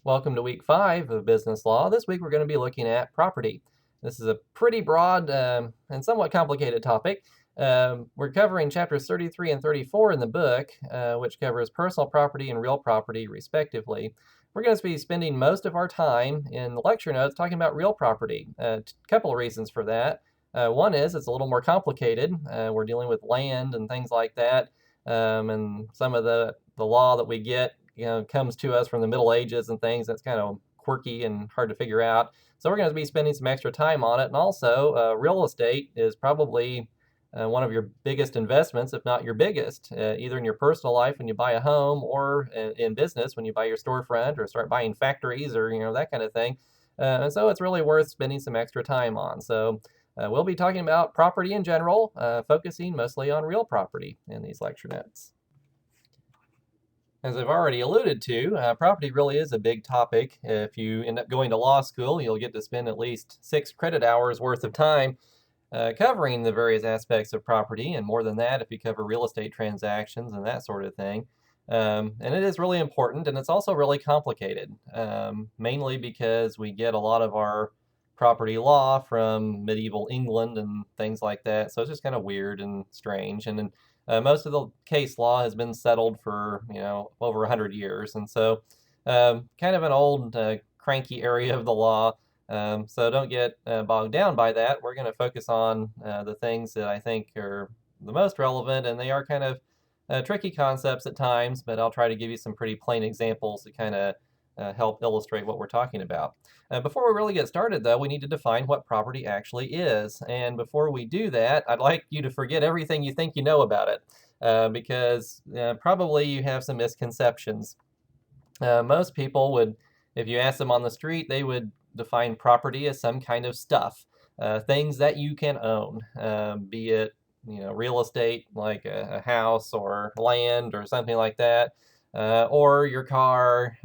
Welcome to week 5 of business law. This week we're going to be looking at property. This is a pretty broad and somewhat complicated topic. We're covering chapters 33 and 34 in the book, which covers personal property and real property, respectively. We're going to be spending most of our time in the lecture notes talking about real property. A couple of reasons for that. One is it's a little more complicated. We're dealing with land and things like that, and some of the law that we get comes to us from the Middle Ages and things that's kind of quirky and hard to figure out. So we're going to be spending some extra time on it. And also, real estate is probably one of your biggest investments, if not your biggest, either in your personal life when you buy a home or in business when you buy your storefront or start buying factories or that kind of thing. And so it's really worth spending some extra time on. So we'll be talking about property in general, focusing mostly on real property in these lecture notes. As I've already alluded to, property really is a big topic. If you end up going to law school, you'll get to spend at least 6 credit hours worth of time covering the various aspects of property, and more than that if you cover real estate transactions and that sort of thing. And it is really important, and it's also really complicated, mainly because we get a lot of our property law from medieval England and things like that. So it's just kind of weird and strange. And most of the case law has been settled for over 100 years, and so kind of an old cranky area of the law. So don't get bogged down by that. We're going to focus on the things that I think are the most relevant, and they are kind of tricky concepts at times, but I'll try to give you some pretty plain examples to kind of help illustrate what we're talking about. Before we really get started, though, we need to define what property actually is. And before we do that, I'd like you to forget everything you think you know about it, because probably you have some misconceptions. Most people would, if you ask them on the street, they would define property as some kind of stuff, things that you can own, be it real estate like a house or land or something like that, or your car,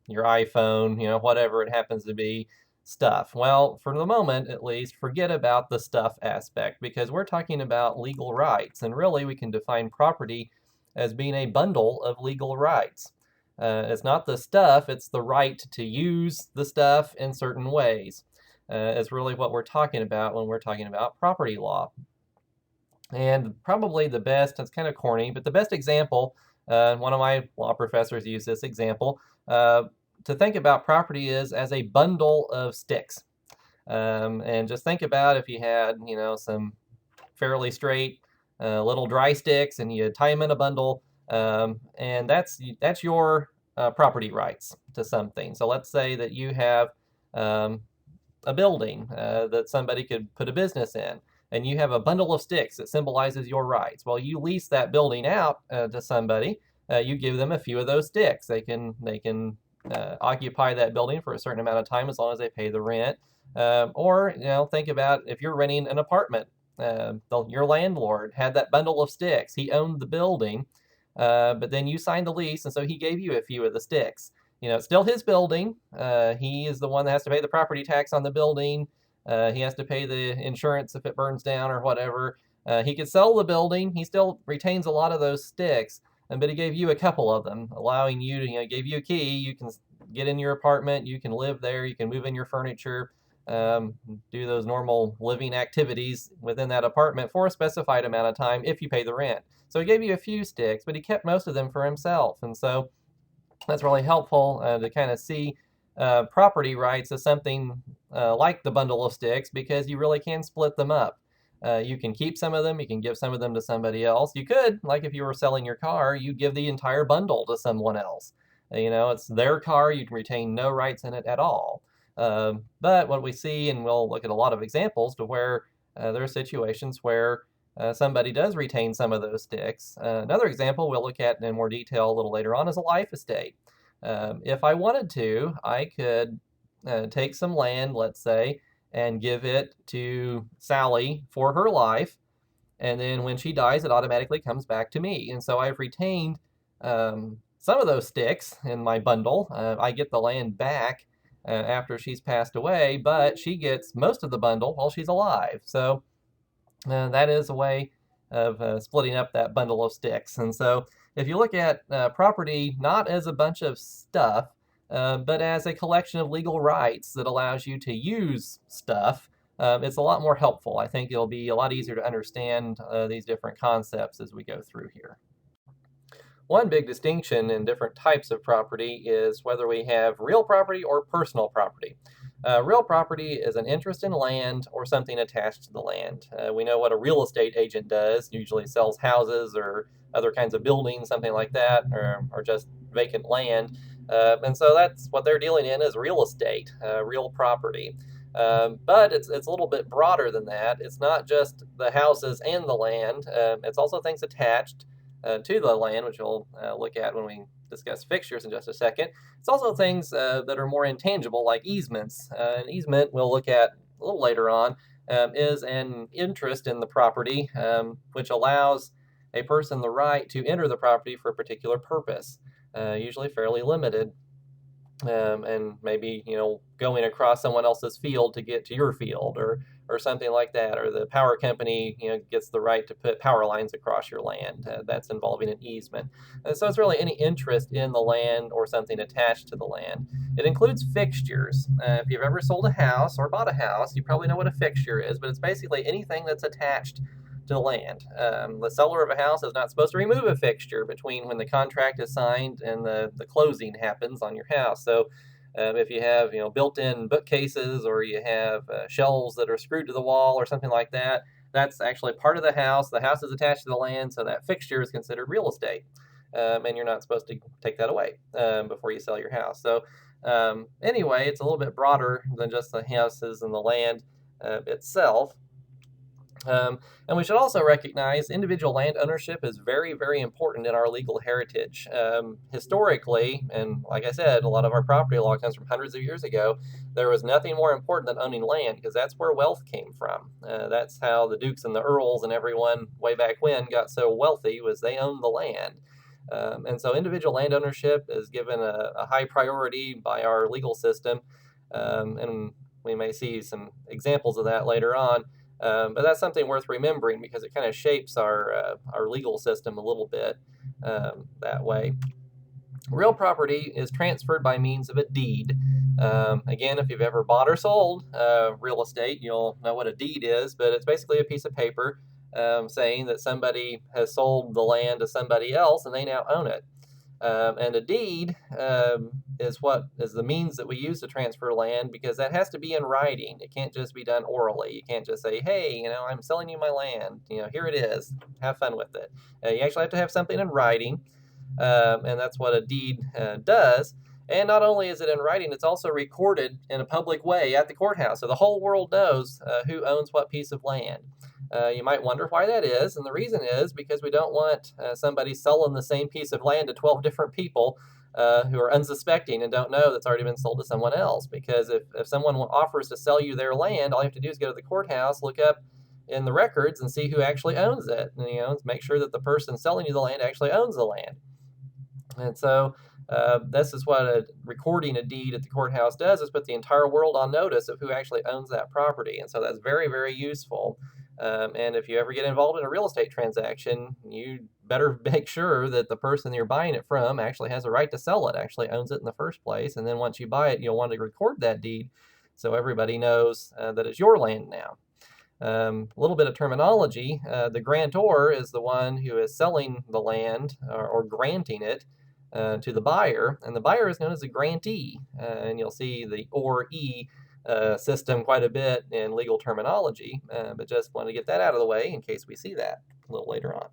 your iPhone, whatever it happens to be, stuff. Well, for the moment at least, forget about the stuff aspect, because we're talking about legal rights, and really we can define property as being a bundle of legal rights. It's not the stuff, it's the right to use the stuff in certain ways. Is really what we're talking about when we're talking about property law. And probably the best, it's kind of corny, but the best example, one of my law professors used this example, to think about property is as a bundle of sticks. And just think about if you had, some fairly straight little dry sticks and you tie them in a bundle, and that's your property rights to something. So let's say that you have a building that somebody could put a business in, and you have a bundle of sticks that symbolizes your rights. Well, you lease that building out to somebody. You give them a few of those sticks. They can occupy that building for a certain amount of time as long as they pay the rent. Or think about if you're renting an apartment. Your landlord had that bundle of sticks. He owned the building, but then you signed the lease, and so he gave you a few of the sticks. It's still his building. He is the one that has to pay the property tax on the building. He has to pay the insurance if it burns down or whatever. He could sell the building. He still retains a lot of those sticks, but he gave you a couple of them, allowing you to, gave you a key. You can get in your apartment. You can live there. You can move in your furniture, do those normal living activities within that apartment for a specified amount of time if you pay the rent. So he gave you a few sticks, but he kept most of them for himself. And so that's really helpful to kind of see property rights as something like the bundle of sticks, because you really can split them up. You can keep some of them, you can give some of them to somebody else. You could, like if you were selling your car, you give the entire bundle to someone else. It's their car, you can retain no rights in it at all. But what we see, and we'll look at a lot of examples to where there are situations where somebody does retain some of those sticks. Another example we'll look at in more detail a little later on is a life estate. If I wanted to, I could take some land, let's say, and give it to Sally for her life, and then when she dies, it automatically comes back to me. And so I've retained some of those sticks in my bundle. I get the land back after she's passed away, but she gets most of the bundle while she's alive. So that is a way of splitting up that bundle of sticks. And so if you look at property not as a bunch of stuff, but as a collection of legal rights that allows you to use stuff. It's a lot more helpful. I think it'll be a lot easier to understand these different concepts as we go through here. One big distinction in different types of property is whether we have real property or personal property. Real property is an interest in land or something attached to the land. We know what a real estate agent does, usually sells houses or other kinds of buildings, something like that, or just vacant land. And so that's what they're dealing in is real estate, real property. But it's a little bit broader than that. It's not just the houses and the land. It's also things attached to the land, which we'll look at when we discuss fixtures in just a second. It's also things that are more intangible, like easements. An easement we'll look at a little later on is an interest in the property, which allows a person the right to enter the property for a particular purpose, usually fairly limited. And maybe going across someone else's field to get to your field, or something like that, or the power company gets the right to put power lines across your land. That's involving an easement. And so it's really any interest in the land or something attached to the land. It includes fixtures. If you've ever sold a house or bought a house, you probably know what a fixture is, but it's basically anything that's attached to the land. The seller of a house is not supposed to remove a fixture between when the contract is signed and the closing happens on your house. So if you have built-in bookcases, or you have shelves that are screwed to the wall or something like that, that's actually part of the house. The house is attached to the land, so that fixture is considered real estate. And you're not supposed to take that away before you sell your house. So anyway, it's a little bit broader than just the houses and the land itself. And we should also recognize individual land ownership is very, very important in our legal heritage. Historically, and like I said, a lot of our property law comes from hundreds of years ago, there was nothing more important than owning land, because that's where wealth came from. That's how the dukes and the earls and everyone way back when got so wealthy, was they owned the land. And so individual land ownership is given a high priority by our legal system. And we may see some examples of that later on. But that's something worth remembering, because it kind of shapes our legal system a little bit that way. Real property is transferred by means of a deed. Again, if you've ever bought or sold real estate, you'll know what a deed is, but it's basically a piece of paper saying that somebody has sold the land to somebody else and they now own it. And a deed is what is the means that we use to transfer land, because that has to be in writing. It can't just be done orally. You can't just say, hey, I'm selling you my land. Here it is. Have fun with it. You actually have to have something in writing, and that's what a deed does. And not only is it in writing, it's also recorded in a public way at the courthouse, so the whole world knows who owns what piece of land. You might wonder why that is, and the reason is because we don't want somebody selling the same piece of land to 12 different people who are unsuspecting and don't know that's already been sold to someone else. Because if someone offers to sell you their land, all you have to do is go to the courthouse, look up in the records, and see who actually owns it. And, make sure that the person selling you the land actually owns the land. And so this is what recording a deed at the courthouse does, is put the entire world on notice of who actually owns that property. And so that's very, very useful. And if you ever get involved in a real estate transaction, you better make sure that the person you're buying it from actually has a right to sell it, actually owns it in the first place. And then once you buy it, you'll want to record that deed so everybody knows that it's your land now. A little bit of terminology. The grantor is the one who is selling the land or granting it to the buyer, and the buyer is known as a grantee. And you'll see the or e system quite a bit in legal terminology, but just want to get that out of the way in case we see that a little later on.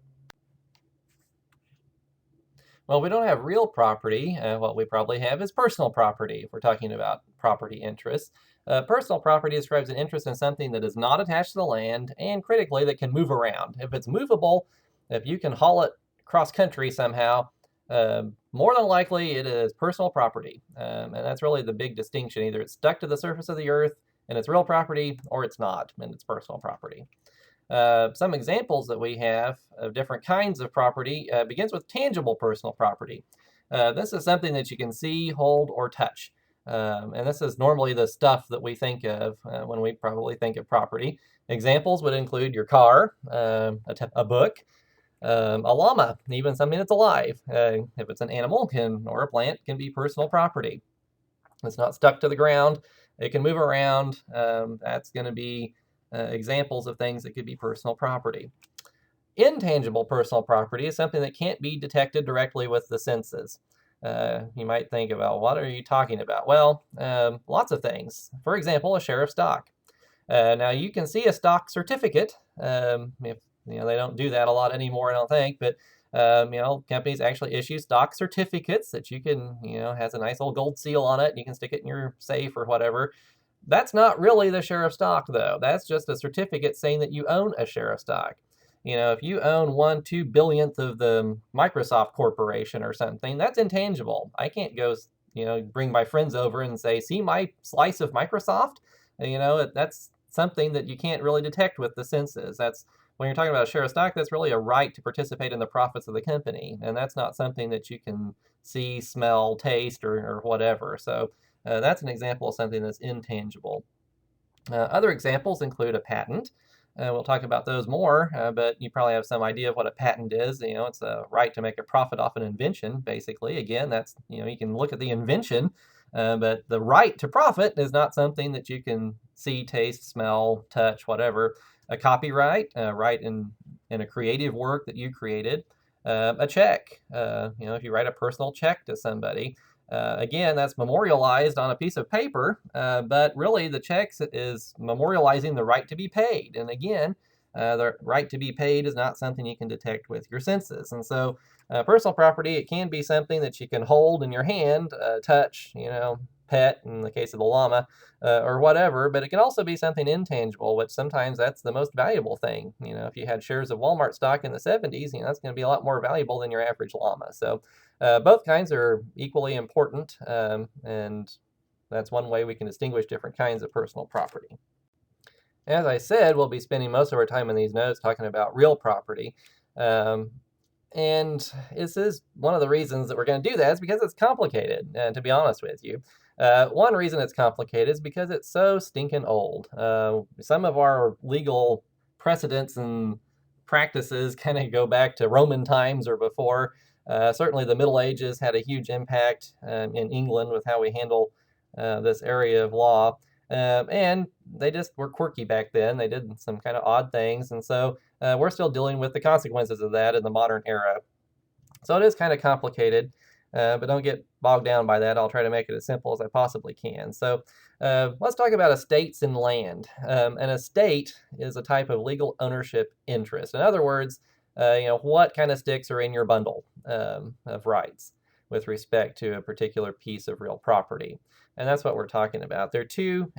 Well, we don't have real property. What we probably have is personal property, if we're talking about property interests. Personal property describes an interest in something that is not attached to the land, and critically, that can move around. If it's movable, if you can haul it cross country somehow, more than likely it is personal property. And that's really the big distinction. Either it's stuck to the surface of the earth and it's real property, or it's not and it's personal property. Some examples that we have of different kinds of property begins with tangible personal property. This is something that you can see, hold, or touch. And this is normally the stuff that we think of when we probably think of property. Examples would include your car, a book, a llama, even something that's alive. If it's an animal or a plant, can be personal property. It's not stuck to the ground. It can move around. That's going to be examples of things that could be personal property. Intangible personal property is something that can't be detected directly with the senses. You might think about, what are you talking about? Well, lots of things. For example, a share of stock. Now you can see a stock certificate. If they don't do that a lot anymore, I don't think, but companies actually issue stock certificates that you can, has a nice old gold seal on it, and you can stick it in your safe or whatever. That's not really the share of stock, though. That's just a certificate saying that you own a share of stock. If you own 1/2 billionth of the Microsoft Corporation or something, that's intangible. I can't go, bring my friends over and say, see my slice of Microsoft? That's something that you can't really detect with the senses. That's when you're talking about a share of stock, that's really a right to participate in the profits of the company. And that's not something that you can see, smell, taste, or whatever. So that's an example of something that's intangible. Other examples include a patent. We'll talk about those more, but you probably have some idea of what a patent is. It's a right to make a profit off an invention, basically. Again, that's, you can look at the invention, but the right to profit is not something that you can see, taste, smell, touch, whatever. A copyright, right in a creative work that you created. A check, if you write a personal check to somebody, again, that's memorialized on a piece of paper, but really the check is memorializing the right to be paid. And again, the right to be paid is not something you can detect with your senses. And so personal property, it can be something that you can hold in your hand, touch, pet in the case of the llama, or whatever, but it can also be something intangible, which sometimes that's the most valuable thing. If you had shares of Walmart stock in the 70s, that's going to be a lot more valuable than your average llama. So both kinds are equally important, and that's one way we can distinguish different kinds of personal property. As I said, we'll be spending most of our time in these notes talking about real property. And this is one of the reasons that we're going to do that is because it's complicated, to be honest with you. One reason it's complicated is because it's so stinking old. Some of our legal precedents and practices kind of go back to Roman times or before. Certainly the Middle Ages had a huge impact in England with how we handle this area of law. And they just were quirky back then. They did some kind of odd things. And so we're still dealing with the consequences of that in the modern era. So it is kind of complicated, but don't get bogged down by that. I'll try to make it as simple as I possibly can. So let's talk about estates and land. An estate is a type of legal ownership interest. In other words, what kind of sticks are in your bundle of rights with respect to a particular piece of real property. And that's what we're talking about. There are two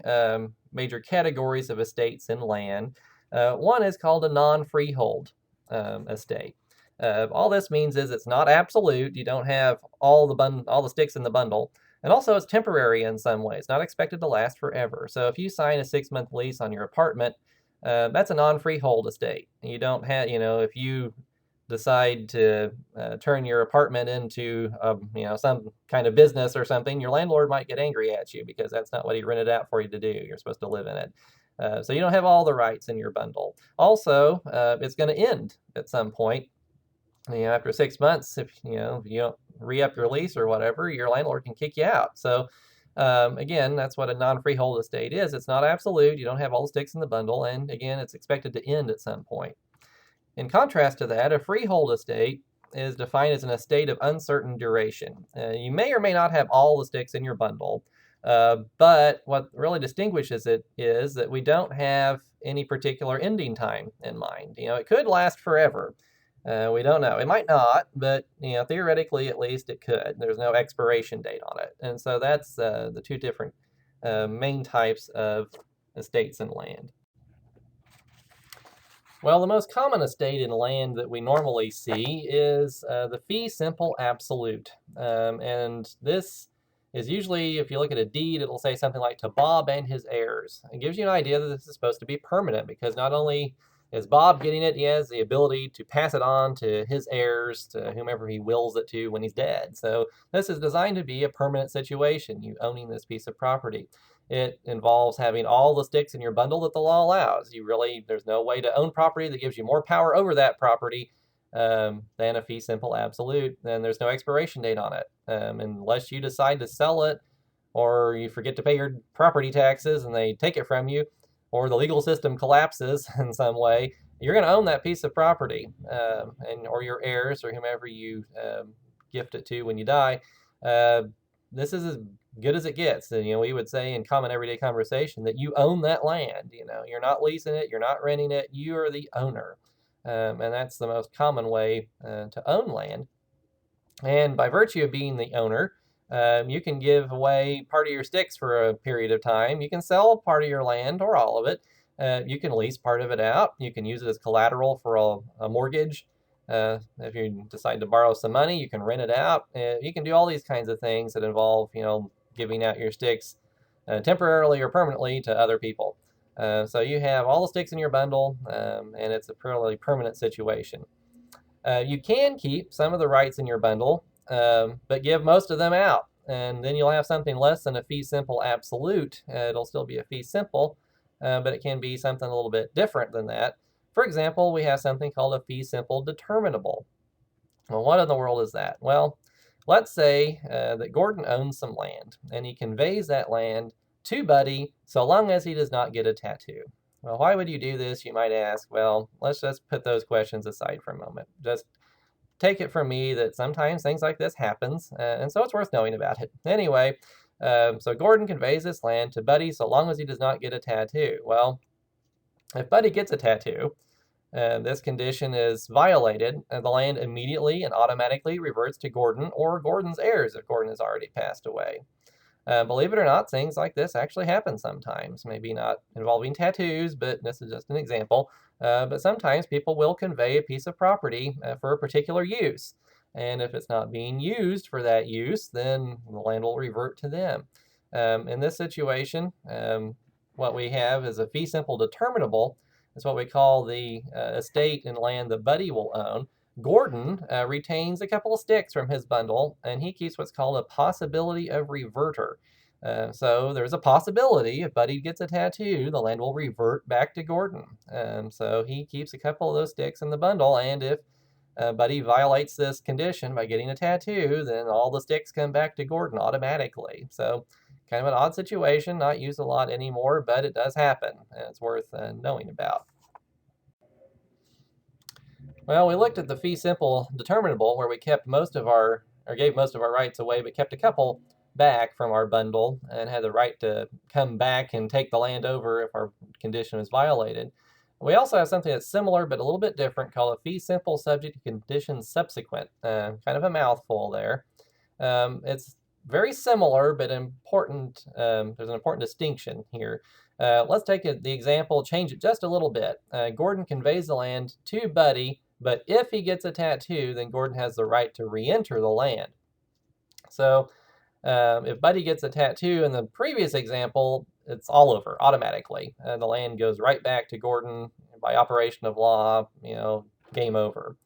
major categories of estates and land. One is called a non-freehold estate. All this means is it's not absolute. You don't have all the sticks in the bundle. And also it's temporary in some ways, not expected to last forever. So if you sign a 6-month lease on your apartment, that's a non-freehold estate. You don't have, if you decide to turn your apartment into, some kind of business or something, your landlord might get angry at you because that's not what he rented out for you to do. You're supposed to live in it. So you don't have all the rights in your bundle. Also, it's going to end at some point. After 6 months, if you don't re-up your lease or whatever, your landlord can kick you out. So again, that's what a non-freehold estate is. It's not absolute. You don't have all the sticks in the bundle. And again, it's expected to end at some point. In contrast to that, a freehold estate is defined as an estate of uncertain duration. You may or may not have all the sticks in your bundle, but what really distinguishes it is that we don't have any particular ending time in mind. It could last forever. We don't know. It might not, but theoretically, at least it could. There's no expiration date on it. And so that's the two different main types of estates and land. Well, the most common estate in land that we normally see is the fee simple absolute. And this is usually, if you look at a deed, it'll say something like to Bob and his heirs. It gives you an idea that this is supposed to be permanent because not only is Bob getting it, he has the ability to pass it on to his heirs, to whomever he wills it to when he's dead. So this is designed to be a permanent situation, you owning this piece of property. It involves having all the sticks in your bundle that the law allows. There's no way to own property that gives you more power over that property than a fee simple absolute. And there's no expiration date on it. Unless you decide to sell it or you forget to pay your property taxes and they take it from you, or the legal system collapses in some way, you're going to own that piece of property, or your heirs or whomever you gift it to when you die. Uh, this is as good as it gets. And, we would say in common everyday conversation that you own that land. You're not leasing it, you're not renting it, you are the owner. And that's the most common way to own land. And by virtue of being the owner, you can give away part of your sticks for a period of time. You can sell part of your land or all of it. You can lease part of it out. You can use it as collateral for a mortgage. If you decide to borrow some money, you can rent it out. You can do all these kinds of things that involve, giving out your sticks temporarily or permanently to other people. So you have all the sticks in your bundle, and it's a fairly permanent situation. You can keep some of the rights in your bundle, but give most of them out. And then you'll have something less than a fee simple absolute. It'll still be a fee simple, but it can be something a little bit different than that. For example, we have something called a fee simple determinable. Well, what in the world is that? Well, let's say that Gordon owns some land, and he conveys that land to Buddy so long as he does not get a tattoo. Well, why would you do this, you might ask? Well, let's just put those questions aside for a moment. Just take it from me that sometimes things like this happens, and so it's worth knowing about it. Anyway, so Gordon conveys this land to Buddy so long as he does not get a tattoo. Well, if Buddy gets a tattoo, this condition is violated, and the land immediately and automatically reverts to Gordon or Gordon's heirs if Gordon has already passed away. Believe it or not, things like this actually happen sometimes. Maybe not involving tattoos, but this is just an example. But sometimes people will convey a piece of property for a particular use. And if it's not being used for that use, then the land will revert to them. In this situation, what we have is a fee simple determinable. It's what we call the estate and land that Buddy will own. Gordon retains a couple of sticks from his bundle, and he keeps what's called a possibility of reverter. So there's a possibility if Buddy gets a tattoo, the land will revert back to Gordon. So he keeps a couple of those sticks in the bundle, and if Buddy violates this condition by getting a tattoo, then all the sticks come back to Gordon automatically. So kind of an odd situation, not used a lot anymore, but it does happen, and it's worth knowing about. Well, we looked at the fee simple determinable where we kept most of our, or gave most of our rights away, but kept a couple back from our bundle and had the right to come back and take the land over if our condition was violated. We also have something that's similar but a little bit different called a fee simple subject to condition subsequent. Kind of a mouthful there. It's very similar but important. There's an important distinction here. Let's take the example, change it just a little bit. Gordon conveys the land to Buddy, but if he gets a tattoo, then Gordon has the right to re-enter the land. So if Buddy gets a tattoo in the previous example, it's all over automatically. The land goes right back to Gordon by operation of law, game over.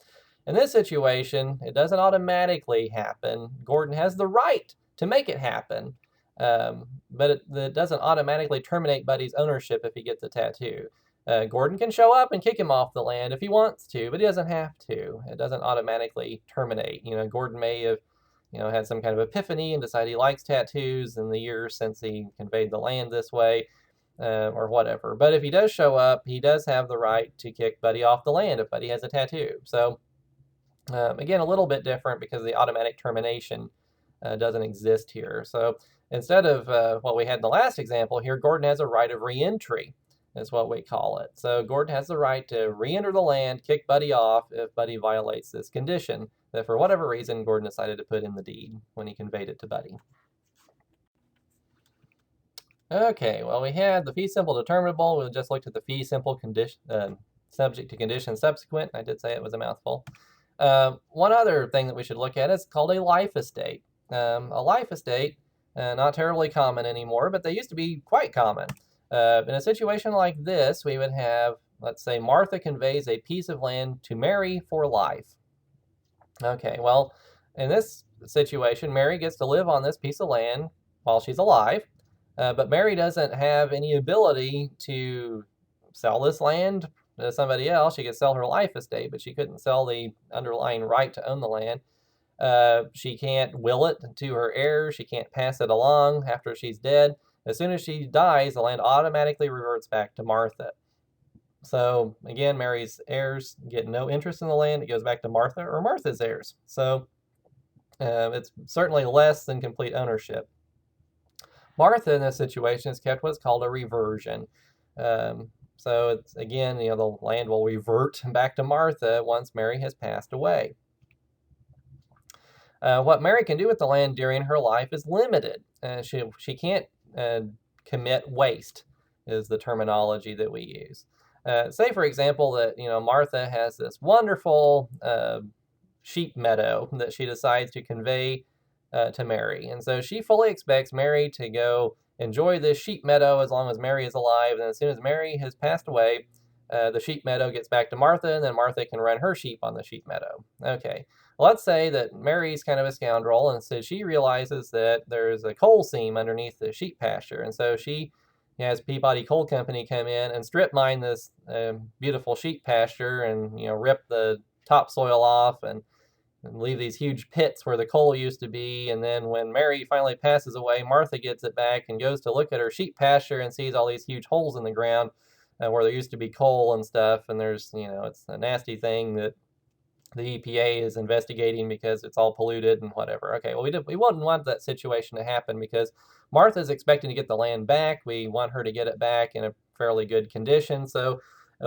In this situation, it doesn't automatically happen. Gordon has the right to make it happen, but it doesn't automatically terminate Buddy's ownership if he gets a tattoo. Gordon can show up and kick him off the land if he wants to, but he doesn't have to. It doesn't automatically terminate. Gordon may have had some kind of epiphany and decided he likes tattoos in the years since he conveyed the land this way, or whatever. But if he does show up, he does have the right to kick Buddy off the land if Buddy has a tattoo. So again, a little bit different because the automatic termination doesn't exist here. So instead of what we had in the last example here, Gordon has a right of re-entry, is what we call it. So Gordon has the right to re-enter the land, kick Buddy off if Buddy violates this condition that for whatever reason Gordon decided to put in the deed when he conveyed it to Buddy. Okay, well, we had the fee simple determinable. We just looked at the fee simple condition, subject to condition subsequent. I did say it was a mouthful. One other thing that we should look at is called a life estate. A life estate, not terribly common anymore, but they used to be quite common. In a situation like this, we would have, let's say, Martha conveys a piece of land to Mary for life. Okay, well, in this situation, Mary gets to live on this piece of land while she's alive, but Mary doesn't have any ability to sell this land to somebody else. She could sell her life estate, but she couldn't sell the underlying right to own the land. She can't will it to her heirs. She can't pass it along after she's dead. As soon as she dies, the land automatically reverts back to Martha. So again, Mary's heirs get no interest in the land. It goes back to Martha or Martha's heirs. So it's certainly less than complete ownership. Martha in this situation is kept what's called a reversion. So it's again, the land will revert back to Martha once Mary has passed away. What Mary can do with the land during her life is limited. She can't commit waste, is the terminology that we use. Say, for example, that Martha has this wonderful sheep meadow that she decides to convey to Mary, and so she fully expects Mary to go enjoy this sheep meadow as long as Mary is alive. And as soon as Mary has passed away, the sheep meadow gets back to Martha, and then Martha can run her sheep on the sheep meadow. Okay. Well, let's say that Mary's kind of a scoundrel, and so she realizes that there's a coal seam underneath the sheep pasture, and so she has Peabody Coal Company come in and strip mine this beautiful sheep pasture, and rip the topsoil off and leave these huge pits where the coal used to be. And then when Mary finally passes away, Martha gets it back and goes to look at her sheep pasture and sees all these huge holes in the ground where there used to be coal and stuff. And there's, it's a nasty thing that the EPA is investigating because it's all polluted and whatever. Okay, well, we wouldn't want that situation to happen because Martha's expecting to get the land back. We want her to get it back in a fairly good condition. So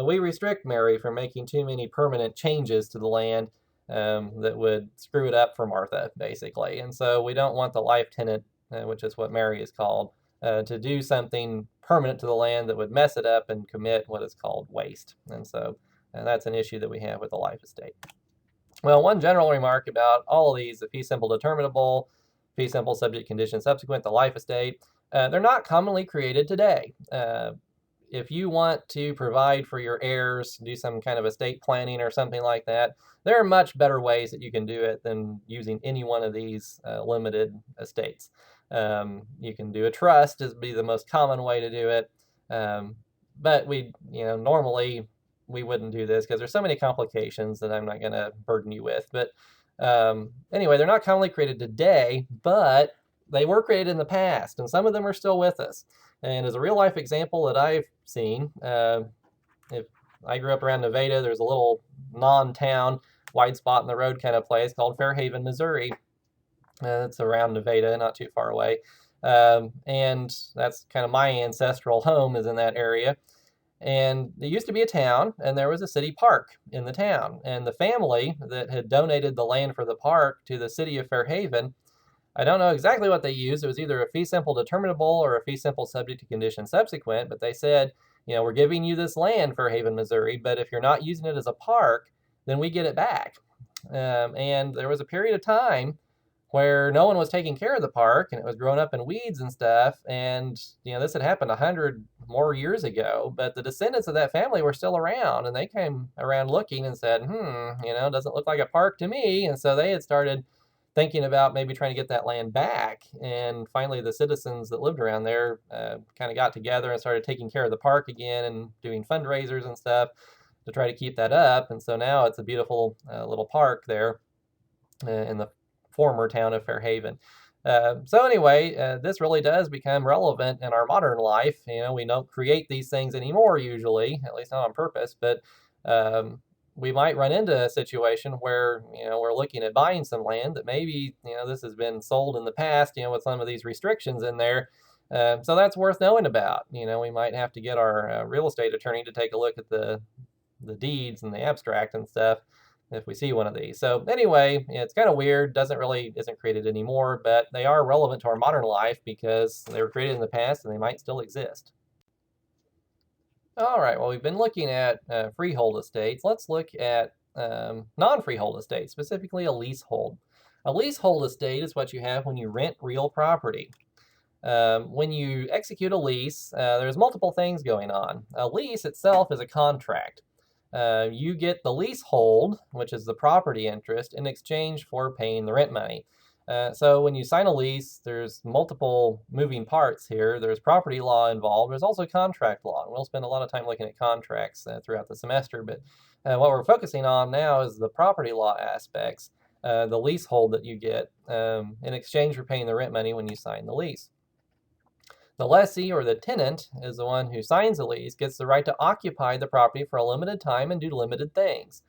we restrict Mary from making too many permanent changes to the land that would screw it up for Martha, basically. And so we don't want the life tenant, which is what Mary is called, to do something permanent to the land that would mess it up and commit what is called waste. And so that's an issue that we have with the life estate. Well, one general remark about all of these, the fee simple determinable, fee simple subject condition subsequent, the life estate, they're not commonly created today. If you want to provide for your heirs, do some kind of estate planning or something like that, there are much better ways that you can do it than using any one of these limited estates. You can do a trust as be the most common way to do it. But normally we wouldn't do this because there's so many complications that I'm not going to burden you with. But anyway, they're not commonly created today, but they were created in the past, and some of them are still with us. And as a real life example that I've seen, if I grew up around Nevada, there's a little non-town, wide spot in the road kind of place called Fairhaven, Missouri. It's around Nevada, not too far away. And that's kind of my ancestral home is in that area. And there used to be a town, and there was a city park in the town. And the family that had donated the land for the park to the city of Fairhaven, I don't know exactly what they used. It was either a fee simple determinable or a fee simple subject to condition subsequent, but they said, we're giving you this land, Fairhaven, Missouri, but if you're not using it as a park, then we get it back. And there was a period of time where no one was taking care of the park, and it was growing up in weeds and stuff. And, this had happened 100 more years ago, but the descendants of that family were still around, and they came around looking and said, doesn't look like a park to me. And so they had started thinking about maybe trying to get that land back. And finally, the citizens that lived around there kind of got together and started taking care of the park again and doing fundraisers and stuff to try to keep that up. And so now it's a beautiful little park there in the former town of Fairhaven. So anyway, this really does become relevant in our modern life. We don't create these things anymore usually, at least not on purpose, but we might run into a situation where, we're looking at buying some land that maybe, this has been sold in the past, with some of these restrictions in there. So that's worth knowing about. We might have to get our real estate attorney to take a look at the deeds and the abstract and stuff if we see one of these. So anyway, it's kind of weird, isn't created anymore, but they are relevant to our modern life because they were created in the past and they might still exist. All right, well, we've been looking at freehold estates. Let's look at non-freehold estates, specifically a leasehold. A leasehold estate is what you have when you rent real property. When you execute a lease, there's multiple things going on. A lease itself is a contract. You get the leasehold, which is the property interest, in exchange for paying the rent money. So when you sign a lease, there's multiple moving parts here. There's property law involved. There's also contract law. We'll spend a lot of time looking at contracts throughout the semester, but what we're focusing on now is the property law aspects. the leasehold that you get in exchange for paying the rent money when you sign the lease. The lessee or the tenant is the one who signs the lease, gets the right to occupy the property for a limited time and do limited things.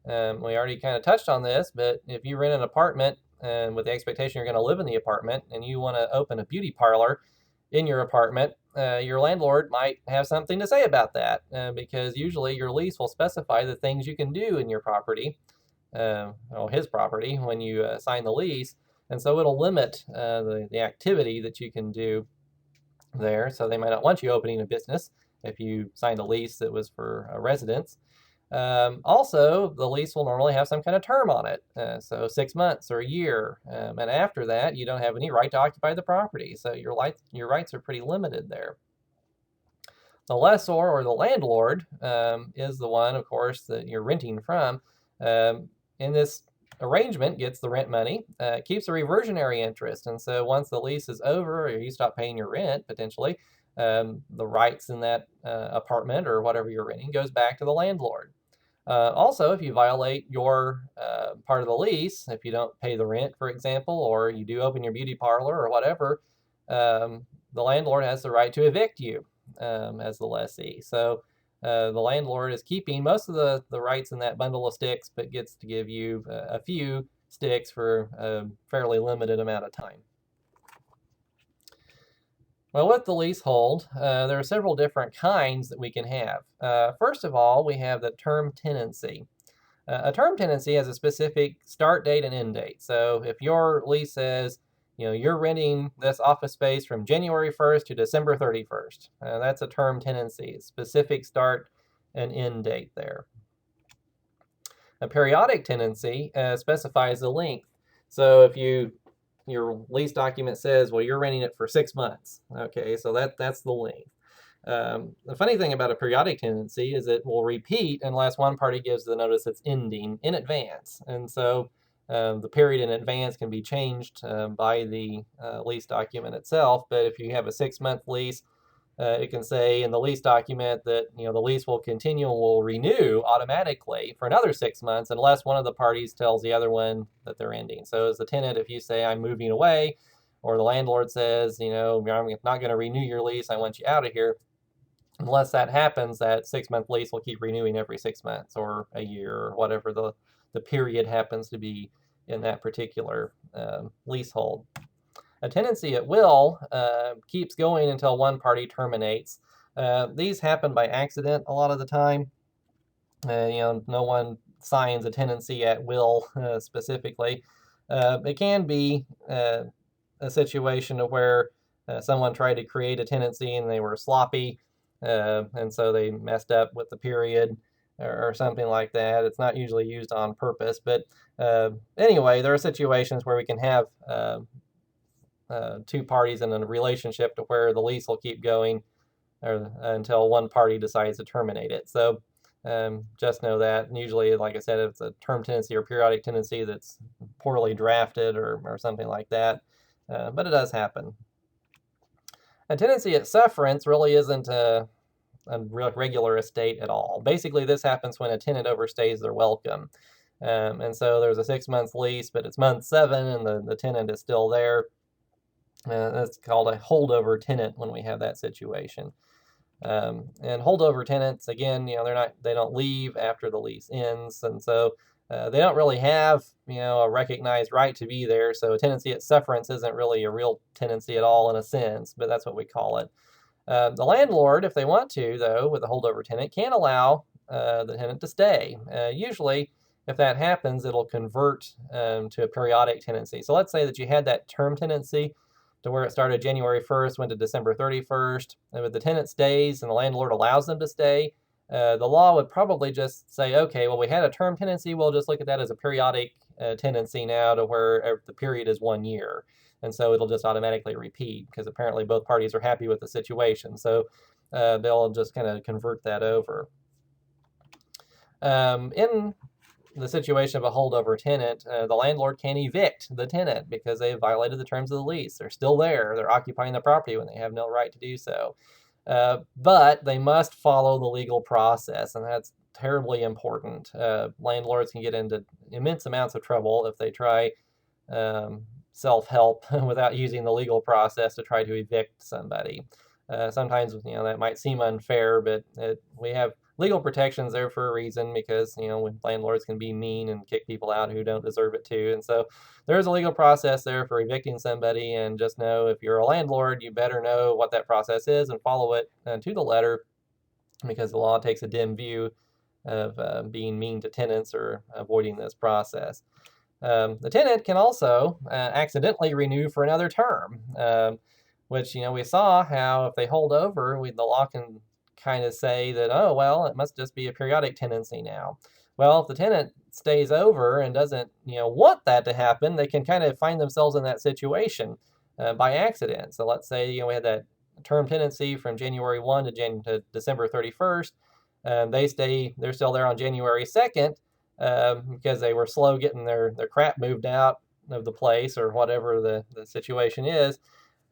We already kind of touched on this, but if you rent an apartment with the expectation you're going to live in the apartment and you want to open a beauty parlor in your apartment, your landlord might have something to say about that because usually your lease will specify the things you can do in your property, or his property, when you sign the lease. And so it'll limit the activity that you can do there. So they might not want you opening a business if you signed a lease that was for a residence. Also, the lease will normally have some kind of term on it, so 6 months or a year. And after that, you don't have any right to occupy the property. So your rights are pretty limited there. The lessor or the landlord is the one, of course, that you're renting from. In this arrangement, gets the rent money, keeps a reversionary interest. And so once the lease is over or you stop paying your rent, potentially, the rights in that apartment or whatever you're renting goes back to the landlord. Also, if you violate your part of the lease, if you don't pay the rent, for example, or you do open your beauty parlor or whatever, the landlord has the right to evict you as the lessee. So the landlord is keeping most of the rights in that bundle of sticks, but gets to give you a few sticks for a fairly limited amount of time. Well, with the leasehold, there are several different kinds that we can have. First of all, we have the term tenancy. A term tenancy has a specific start date and end date. So if your lease says, you're renting this office space from January 1st to December 31st, that's a term tenancy, specific start and end date there. A periodic tenancy specifies the length. So if your lease document says, well, you're renting it for 6 months. Okay, so that's the length. The funny thing about a periodic tenancy is it will repeat unless one party gives the notice it's ending in advance. And so the period in advance can be changed by the lease document itself. But if you have a 6-month lease, it can say in the lease document that the lease will continue and will renew automatically for another 6 months unless one of the parties tells the other one that they're ending. So as the tenant, if you say I'm moving away, or the landlord says, I'm not going to renew your lease, I want you out of here, unless that happens, that 6-month lease will keep renewing every 6 months or a year or whatever the period happens to be in that particular leasehold. A tenancy at will keeps going until one party terminates. These happen by accident a lot of the time. No one signs a tenancy at will specifically. It can be a situation of where someone tried to create a tenancy and they were sloppy, and so they messed up with the period or something like that. It's not usually used on purpose, but anyway, there are situations where we can have two parties in a relationship to where the lease will keep going until one party decides to terminate it. So just know that. And usually, like I said, if it's a term tenancy or periodic tenancy that's poorly drafted or something like that, but it does happen. A tenancy at sufferance really isn't a regular estate at all. Basically, this happens when a tenant overstays their welcome. And so there's a 6-month lease, but it's month 7 and the tenant is still there. That's called a holdover tenant when we have that situation. And holdover tenants, again, they don't leave after the lease ends, and so they don't really have a recognized right to be there. So a tenancy at sufferance isn't really a real tenancy at all in a sense, but that's what we call it. The landlord, if they want to, though, with a holdover tenant, can allow the tenant to stay. Usually, if that happens, it'll convert to a periodic tenancy. So let's say that you had that term tenancy to where it started January 1st, went to December 31st. And if the tenant stays and the landlord allows them to stay, the law would probably just say, okay, well, we had a term tenancy. We'll just look at that as a periodic tenancy now to where the period is 1 year. And so it'll just automatically repeat because apparently both parties are happy with the situation. So they'll just kind of convert that over. In the situation of a holdover tenant, the landlord can evict the tenant because they have violated the terms of the lease. They're still there. They're occupying the property when they have no right to do so. But they must follow the legal process, and that's terribly important. Landlords can get into immense amounts of trouble if they try self-help without using the legal process to try to evict somebody. Sometimes, that might seem unfair, but we have legal protections there for a reason, because, when landlords can be mean and kick people out who don't deserve it too. And so there's a legal process there for evicting somebody, and just know, if you're a landlord, you better know what that process is and follow it to the letter, because the law takes a dim view of being mean to tenants or avoiding this process. The tenant can also accidentally renew for another term, which, we saw how if they hold over, the law can kind of say that, oh, well, it must just be a periodic tenancy now. Well, if the tenant stays over and doesn't, want that to happen, they can kind of find themselves in that situation by accident. So let's say, we had that term tenancy from January 1 to December 31st. They're still there on January 2nd, because they were slow getting their crap moved out of the place, or whatever the situation is.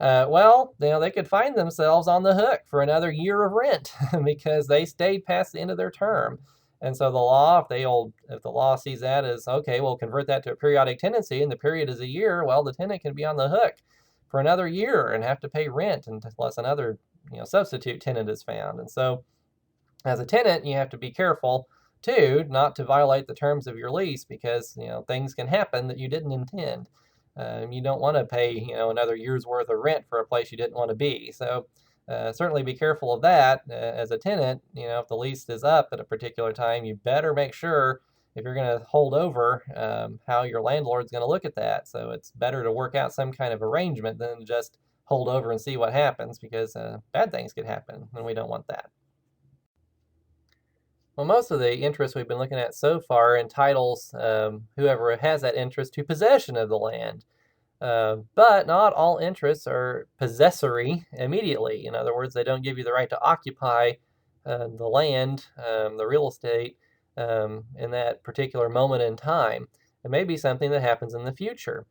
Well, they could find themselves on the hook for another year of rent because they stayed past the end of their term. And so the law, if the law sees that as, okay, we'll convert that to a periodic tenancy and the period is a year, well, the tenant can be on the hook for another year and have to pay rent unless another substitute tenant is found. And so as a tenant, you have to be careful too, not to violate the terms of your lease, because things can happen that you didn't intend. You don't want to pay another year's worth of rent for a place you didn't want to be. So certainly be careful of that as a tenant. If the lease is up at a particular time, you better make sure, if you're going to hold over, how your landlord's going to look at that. So it's better to work out some kind of arrangement than just hold over and see what happens, because bad things could happen, and we don't want that. Well, most of the interest we've been looking at so far entitles whoever has that interest to possession of the land. But not all interests are possessory immediately. In other words, they don't give you the right to occupy the land, the real estate, in that particular moment in time. It may be something that happens in the future.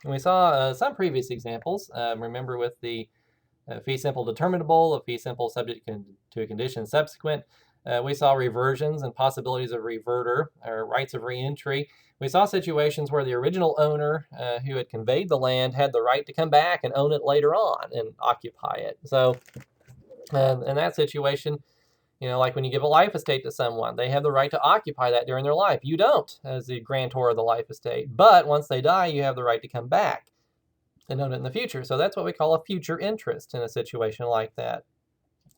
And we saw some previous examples. Remember, with the fee simple determinable, a fee simple subject to a condition subsequent. We saw reversions and possibilities of reverter, or rights of reentry. We saw situations where the original owner who had conveyed the land had the right to come back and own it later on and occupy it. So in that situation, like when you give a life estate to someone, they have the right to occupy that during their life. You don't, as the grantor of the life estate. But once they die, you have the right to come back and own it in the future. So that's what we call a future interest in a situation like that.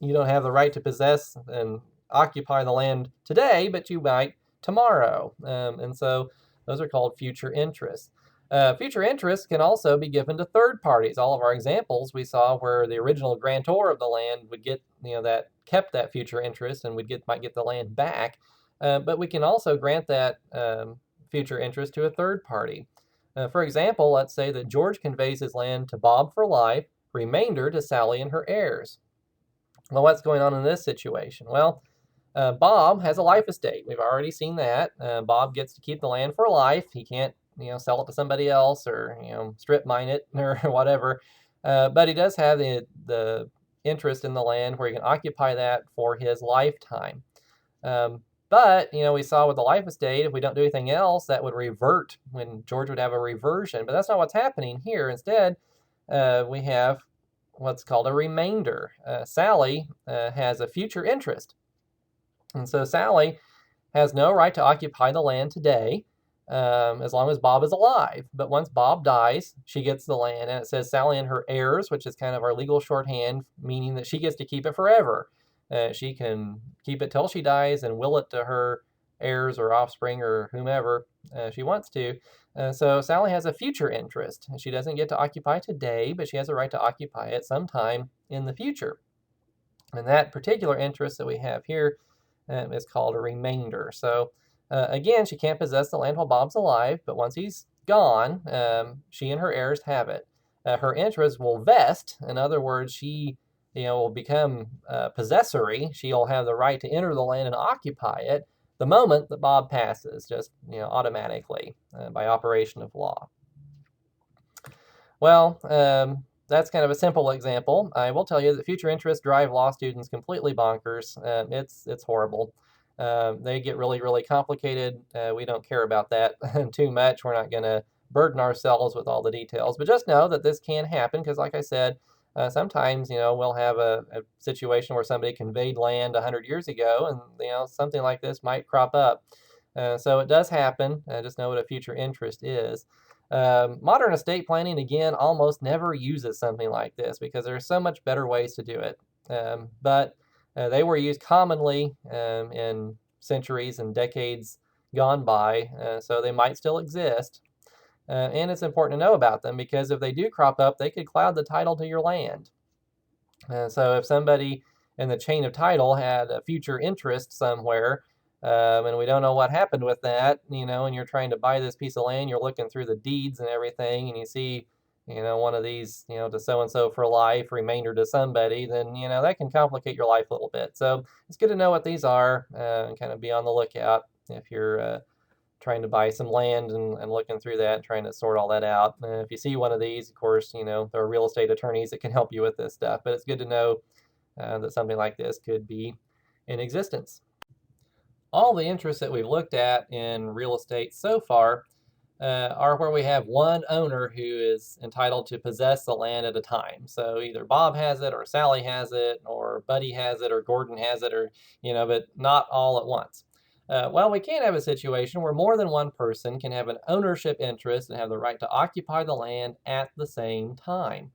You don't have the right to possess and occupy the land today, but you might tomorrow. And so those are called future interests. Future interests can also be given to third parties. All of our examples we saw where the original grantor of the land would get, that kept that future interest and might get the land back. But we can also grant that future interest to a third party. For example, let's say that George conveys his land to Bob for life, remainder to Sally and her heirs. Well, what's going on in this situation? Well, Bob has a life estate. We've already seen that. Bob gets to keep the land for life. He can't, sell it to somebody else, or, strip mine it or whatever. But he does have the interest in the land where he can occupy that for his lifetime. But, we saw with the life estate, if we don't do anything else, that would revert when George would have a reversion. But that's not what's happening here. Instead, we have what's called a remainder. Sally has a future interest. And so Sally has no right to occupy the land today, as long as Bob is alive. But once Bob dies, she gets the land, and it says Sally and her heirs, which is kind of our legal shorthand, meaning that she gets to keep it forever. She can keep it till she dies and will it to her heirs or offspring or whomever she wants to. So Sally has a future interest. She doesn't get to occupy today, but she has a right to occupy it sometime in the future. And that particular interest that we have here is called a remainder. So again, she can't possess the land while Bob's alive, but once he's gone, she and her heirs have it. Her interest will vest. In other words, she will become possessory. She'll have the right to enter the land and occupy it the moment that Bob passes, just automatically by operation of law. Well, that's kind of a simple example. I will tell you that future interests drive law students completely bonkers. It's horrible. They get really, really complicated. We don't care about that too much. We're not going to burden ourselves with all the details, but just know that this can happen because, like I said, sometimes, we'll have a situation where somebody conveyed land 100 years ago, and, something like this might crop up. So it does happen. Just know what a future interest is. Modern estate planning, again, almost never uses something like this because there are so much better ways to do it. But they were used commonly in centuries and decades gone by, so they might still exist. And it's important to know about them because if they do crop up, they could cloud the title to your land. So if somebody in the chain of title had a future interest somewhere, and we don't know what happened with that, and you're trying to buy this piece of land, you're looking through the deeds and everything, and you see, one of these, to so-and-so for life, remainder to somebody, then, that can complicate your life a little bit. So it's good to know what these are and kind of be on the lookout if you're trying to buy some land and looking through that and trying to sort all that out. If you see one of these, of course, there are real estate attorneys that can help you with this stuff, but it's good to know that something like this could be in existence. All the interests that we've looked at in real estate so far are where we have one owner who is entitled to possess the land at a time. So either Bob has it, or Sally has it, or Buddy has it, or Gordon has it, or, but not all at once. Well, we can have a situation where more than one person can have an ownership interest and have the right to occupy the land at the same time.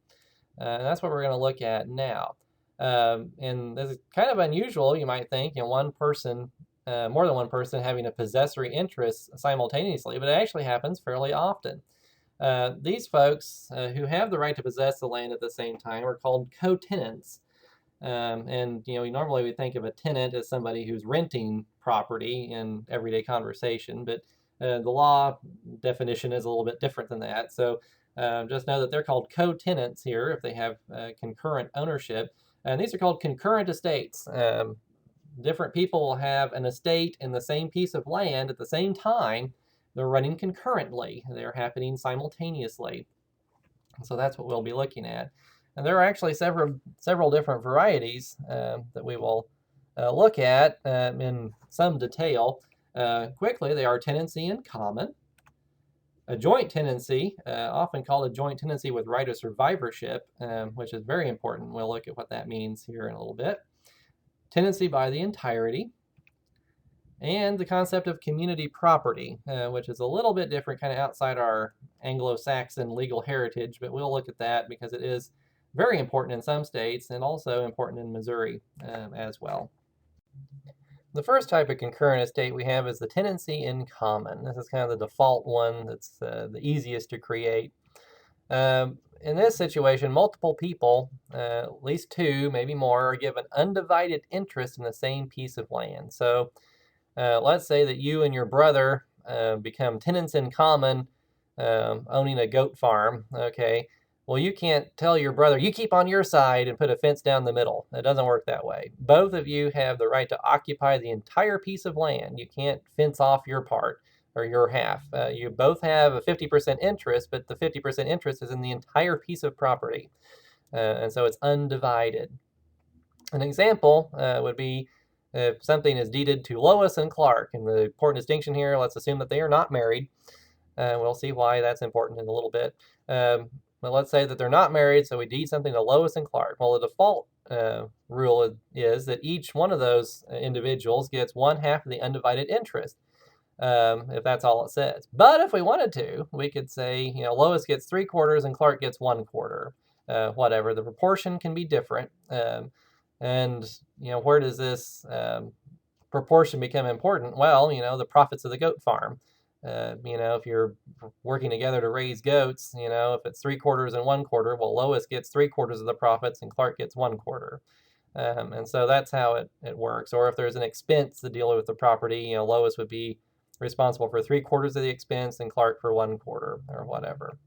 And that's what we're going to look at now. And this is kind of unusual, you might think, one person, more than one person having a possessory interest simultaneously, but it actually happens fairly often. These folks who have the right to possess the land at the same time are called co-tenants. And normally we think of a tenant as somebody who's renting property in everyday conversation, but the law definition is a little bit different than that. So just know that they're called co-tenants here if they have concurrent ownership, and these are called concurrent estates. Different people will have an estate in the same piece of land at the same time. They're running concurrently. They're happening simultaneously. So that's what we'll be looking at. And there are actually several different varieties that we will look at in some detail. Quickly, they are tenancy in common, a joint tenancy, often called a joint tenancy with right of survivorship, which is very important. We'll look at what that means here in a little bit. Tenancy by the entirety, and the concept of community property, which is a little bit different, kind of outside our Anglo-Saxon legal heritage, but we'll look at that because it is very important in some states and also important in Missouri as well. The first type of concurrent estate we have is the tenancy in common. This is kind of the default one that's the easiest to create. In this situation, multiple people, at least two, maybe more, are given undivided interest in the same piece of land. So let's say that you and your brother become tenants in common, owning a goat farm, okay? Well, you can't tell your brother, you keep on your side and put a fence down the middle. It doesn't work that way. Both of you have the right to occupy the entire piece of land. You can't fence off your part or your half. You both have a 50% interest, but the 50% interest is in the entire piece of property. And so it's undivided. An example would be if something is deeded to Lois and Clark. And the important distinction here, let's assume that they are not married. We'll see why that's important in a little bit. But let's say that they're not married, so we deed something to Lois and Clark. Well, the default rule is that each one of those individuals gets 1/2 of the undivided interest, if that's all it says. But if we wanted to, we could say, Lois gets 3/4 and Clark gets 1/4. Whatever. The proportion can be different. And where does this proportion become important? Well, the profits of the goat farm. If you're working together to raise goats, if it's 3/4 and 1/4, well, Lois gets 3/4 of the profits and Clark gets 1/4. And so that's how it works. Or if there's an expense to deal with the property, Lois would be responsible for 3/4 of the expense and Clark for 1/4 or whatever.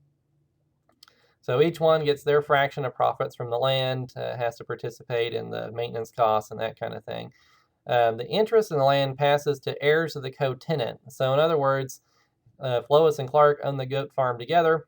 So each one gets their fraction of profits from the land, has to participate in the maintenance costs and that kind of thing. The interest in the land passes to heirs of the co-tenant. So in other words, if Lois and Clark own the goat farm together,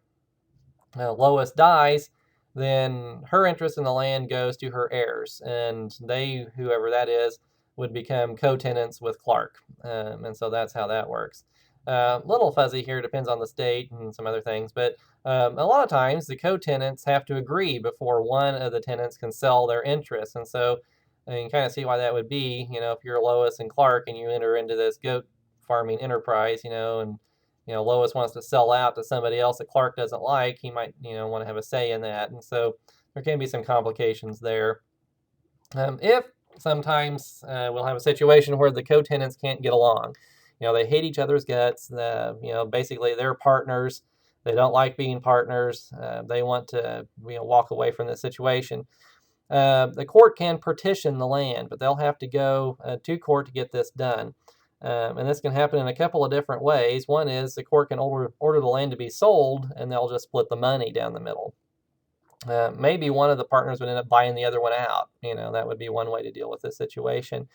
Lois dies, then her interest in the land goes to her heirs, and they, whoever that is, would become co-tenants with Clark. And so that's how that works. Little fuzzy here, depends on the state and some other things, but a lot of times the co-tenants have to agree before one of the tenants can sell their interest. And so you can kind of see why that would be. If you're Lois and Clark and you enter into this goat farming enterprise, and Lois wants to sell out to somebody else that Clark doesn't like, he might want to have a say in that. And so there can be some complications there. If sometimes we'll have a situation where the co-tenants can't get along. They hate each other's guts. Basically they're partners. They don't like being partners. They want to walk away from this situation. The court can partition the land, but they'll have to go to court to get this done. And this can happen in a couple of different ways. One is the court can order the land to be sold, and they'll just split the money down the middle. Maybe one of the partners would end up buying the other one out. That would be one way to deal with this situation.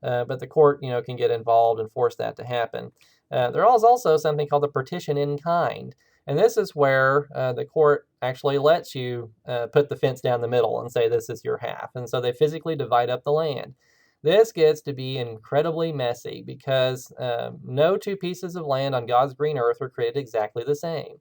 But the court, can get involved and force that to happen. There is also something called the partition in kind. And this is where the court actually lets you put the fence down the middle and say this is your half. And so they physically divide up the land. This gets to be incredibly messy because no two pieces of land on God's green earth were created exactly the same.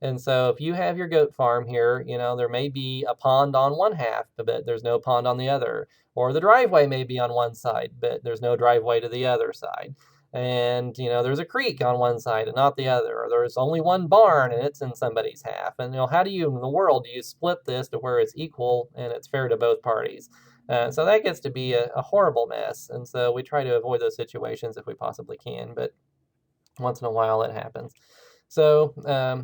And so if you have your goat farm here, there may be a pond on one half, but there's no pond on the other. Or the driveway may be on one side, but there's no driveway to the other side. And, there's a creek on one side and not the other. Or there's only one barn and it's in somebody's half. And, how do you, in the world, do you split this to where it's equal and it's fair to both parties? So that gets to be a horrible mess. And so we try to avoid those situations if we possibly can. But once in a while it happens. So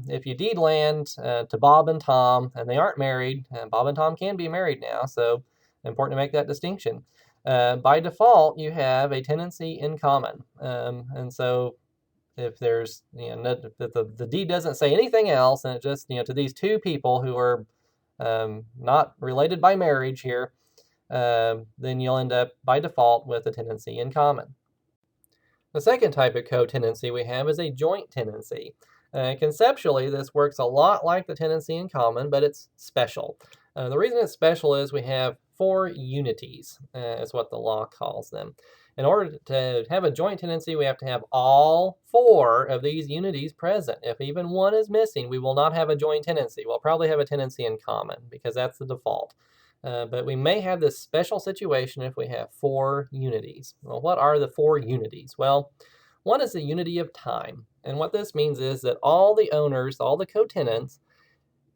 if you deed land to Bob and Tom, and they aren't married, Bob and Tom can be married now, so important to make that distinction. By default, you have a tenancy in common. And so if there's, the deed doesn't say anything else, and it just, to these two people who are not related by marriage here, then you'll end up by default with a tenancy in common. The second type of co-tenancy we have is a joint tenancy. Conceptually, this works a lot like the tenancy in common, but it's special. The reason it's special is we have 4 unities, is what the law calls them. In order to have a joint tenancy, we have to have all 4 of these unities present. If even one is missing, we will not have a joint tenancy. We'll probably have a tenancy in common because that's the default. But we may have this special situation if we have 4 unities. Well, what are the 4 unities? Well, one is the unity of time. And what this means is that all the owners, all the co-tenants,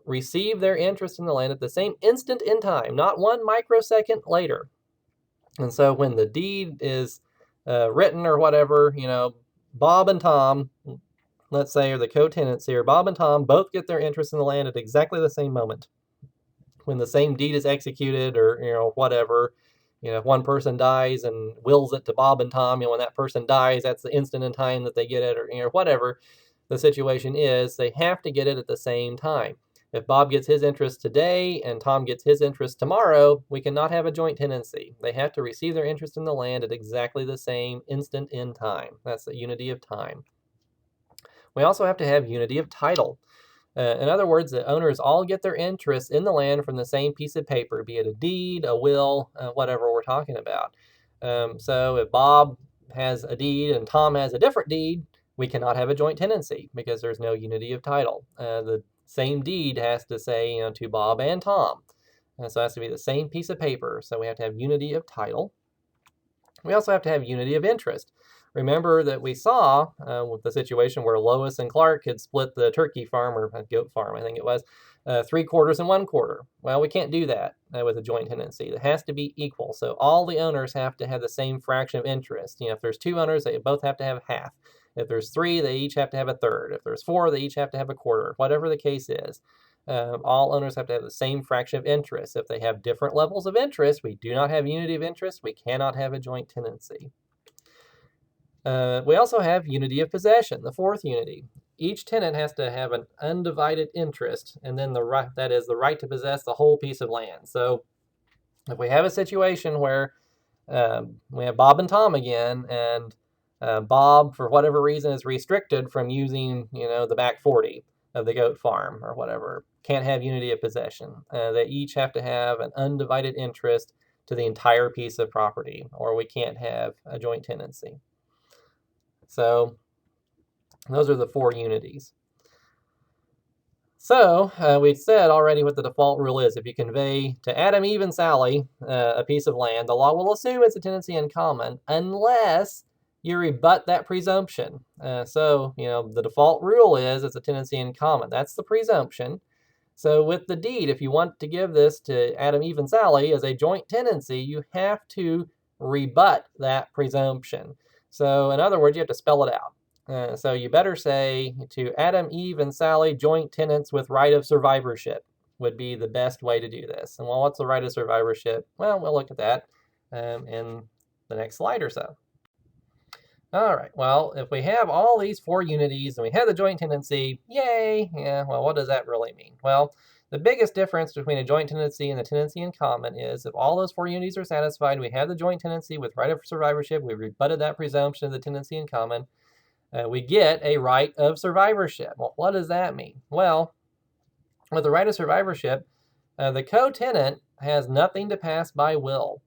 receive their interest in the land at the same instant in time, not 1 microsecond later. And so when the deed is written or whatever, Bob and Tom, let's say, are the co-tenants here, Bob and Tom both get their interest in the land at exactly the same moment. When the same deed is executed or, whatever, if one person dies and wills it to Bob and Tom, when that person dies, that's the instant in time that they get it, or, whatever the situation is, they have to get it at the same time. If Bob gets his interest today and Tom gets his interest tomorrow, we cannot have a joint tenancy. They have to receive their interest in the land at exactly the same instant in time. That's the unity of time. We also have to have unity of title. In other words, the owners all get their interest in the land from the same piece of paper, be it a deed, a will, whatever we're talking about. So if Bob has a deed and Tom has a different deed, we cannot have a joint tenancy because there's no unity of title. The same deed has to say, to Bob and Tom. So it has to be the same piece of paper. So we have to have unity of title. We also have to have unity of interest. Remember that we saw with the situation where Lois and Clark had split the turkey farm, or goat farm, I think it was, 3/4 and 1/4. Well, we can't do that with a joint tenancy. It has to be equal. So all the owners have to have the same fraction of interest. If there's 2 owners, they both have to have half. If there's 3, they each have to have a third. If there's 4, they each have to have a quarter. Whatever the case is, all owners have to have the same fraction of interest. If they have different levels of interest, we do not have unity of interest. We cannot have a joint tenancy. We also have unity of possession, the 4th unity. Each tenant has to have an undivided interest, and then that is the right to possess the whole piece of land. So if we have a situation where we have Bob and Tom again, and Bob, for whatever reason, is restricted from using, the back 40 of the goat farm or whatever, can't have unity of possession. They each have to have an undivided interest to the entire piece of property, or we can't have a joint tenancy. So those are the 4 unities. So we said already what the default rule is. If you convey to Adam, Eve, and Sally a piece of land, the law will assume it's a tenancy in common unless you rebut that presumption. So the default rule is it's a tenancy in common. That's the presumption. So with the deed, if you want to give this to Adam, Eve, and Sally as a joint tenancy, you have to rebut that presumption. So in other words, you have to spell it out. So you better say to Adam, Eve, and Sally, joint tenants with right of survivorship would be the best way to do this. And well, what's the right of survivorship? Well, we'll look at that in the next slide or so. All right, well, if we have all these 4 unities and we have the joint tenancy, yay! Yeah, well, what does that really mean? Well, the biggest difference between a joint tenancy and the tenancy in common is if all those 4 unities are satisfied, we have the joint tenancy with right of survivorship, we rebutted that presumption of the tenancy in common, we get a right of survivorship. Well, what does that mean? Well, with the right of survivorship, the co-tenant has nothing to pass by will.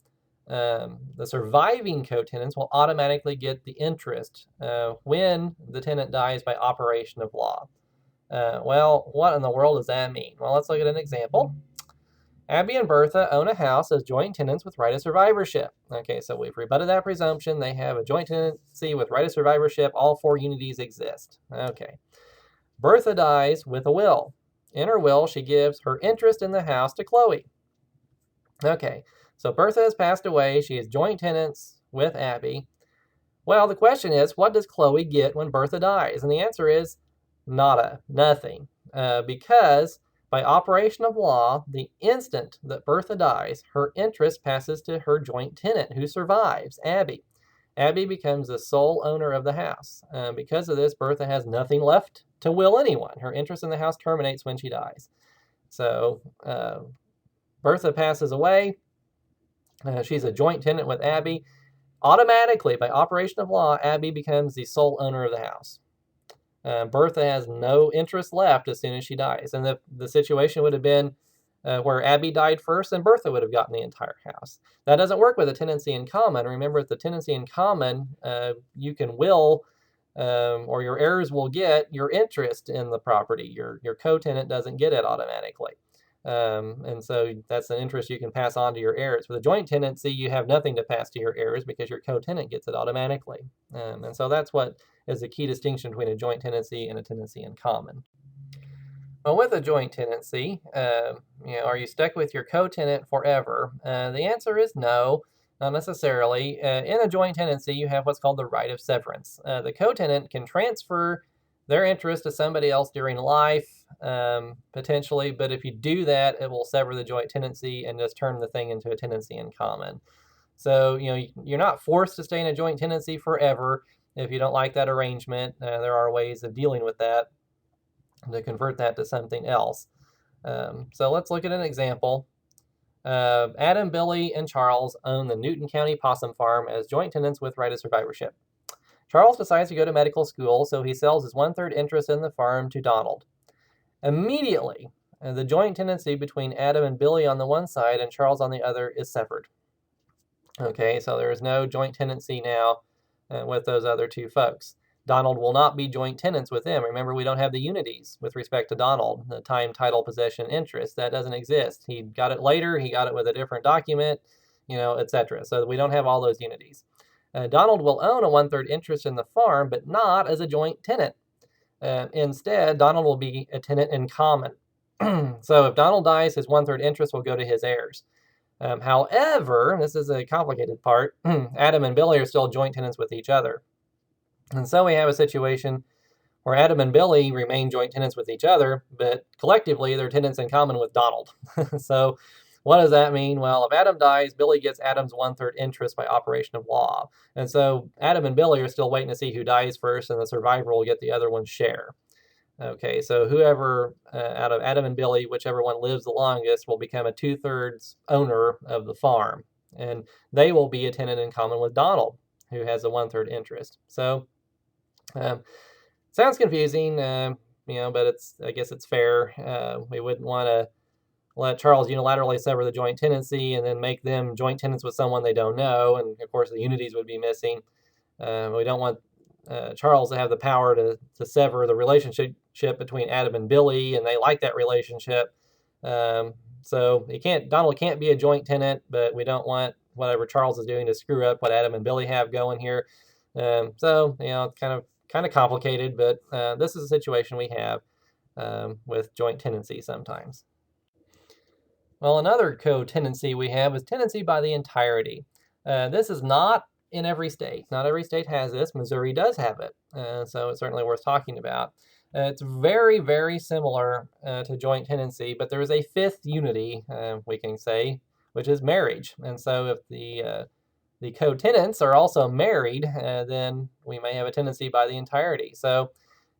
The surviving co-tenants will automatically get the interest when the tenant dies by operation of law. Well, what in the world does that mean? Well, let's look at an example. Abby and Bertha own a house as joint tenants with right of survivorship. Okay, so we've rebutted that presumption. They have a joint tenancy with right of survivorship. All 4 unities exist. Okay. Bertha dies with a will. In her will, she gives her interest in the house to Chloe. Okay, so Bertha has passed away. She is joint tenants with Abby. Well, the question is, what does Chloe get when Bertha dies? And the answer is nada, nothing, because by operation of law, the instant that Bertha dies, her interest passes to her joint tenant who survives, Abby. Abby becomes the sole owner of the house. Because of this, Bertha has nothing left to will anyone. Her interest in the house terminates when she dies. So Bertha passes away. She's a joint tenant with Abby. Automatically, by operation of law, Abby becomes the sole owner of the house. Bertha has no interest left as soon as she dies. And the situation would have been where Abby died first and Bertha would have gotten the entire house. That doesn't work with a tenancy in common. Remember, with the tenancy in common, you can will or your heirs will get your interest in the property. Your co-tenant doesn't get it automatically. And so that's an interest you can pass on to your heirs. With a joint tenancy, you have nothing to pass to your heirs because your co-tenant gets it automatically. And so that's what is the key distinction between a joint tenancy and a tenancy in common. Well, with a joint tenancy, are you stuck with your co-tenant forever? The answer is no, not necessarily. In a joint tenancy, you have what's called the right of severance. The co-tenant can transfer their interest to somebody else during life, potentially, but if you do that, it will sever the joint tenancy and just turn the thing into a tenancy in common. So, you're not forced to stay in a joint tenancy forever. If you don't like that arrangement, there are ways of dealing with that to convert that to something else. So let's look at an example. Adam, Billy, and Charles own the Newton County Possum Farm as joint tenants with right of survivorship. Charles decides to go to medical school, so he sells his 1/3 interest in the farm to Donald. Immediately, the joint tenancy between Adam and Billy on the one side and Charles on the other is severed. Okay, so there is no joint tenancy now with those other 2 folks. Donald will not be joint tenants with them. Remember, we don't have the unities with respect to Donald, the time, title, possession, interest. That doesn't exist. He got it later. He got it with a different document, etc. So we don't have all those unities. Donald will own a 1/3 interest in the farm, but not as a joint tenant. Instead, Donald will be a tenant in common. So if Donald dies, his 1/3 interest will go to his heirs. However, this is a complicated part, Adam and Billy are still joint tenants with each other. And so we have a situation where Adam and Billy remain joint tenants with each other, but collectively they're tenants in common with Donald. So what does that mean? Well, if Adam dies, Billy gets Adam's 1/3 interest by operation of law. And so Adam and Billy are still waiting to see who dies first, and the survivor will get the other one's share. Okay, so whoever out of Adam and Billy, whichever one lives the longest, will become a 2/3 owner of the farm. And they will be a tenant in common with Donald, who has a 1/3 interest. So sounds confusing, but I guess it's fair. We wouldn't want to let Charles unilaterally sever the joint tenancy and then make them joint tenants with someone they don't know. And of course, the unities would be missing. We don't want Charles to have the power to sever the relationship between Adam and Billy, and they like that relationship. So Donald can't be a joint tenant, but we don't want whatever Charles is doing to screw up what Adam and Billy have going here. So it's kind of complicated, but this is a situation we have with joint tenancy sometimes. Well, another co-tenancy we have is tenancy by the entirety. This is not in every state. Not every state has this. Missouri does have it, so it's certainly worth talking about. It's very, very similar to joint tenancy, but there is a fifth unity, we can say, which is marriage. And so if the co-tenants are also married, then we may have a tenancy by the entirety. So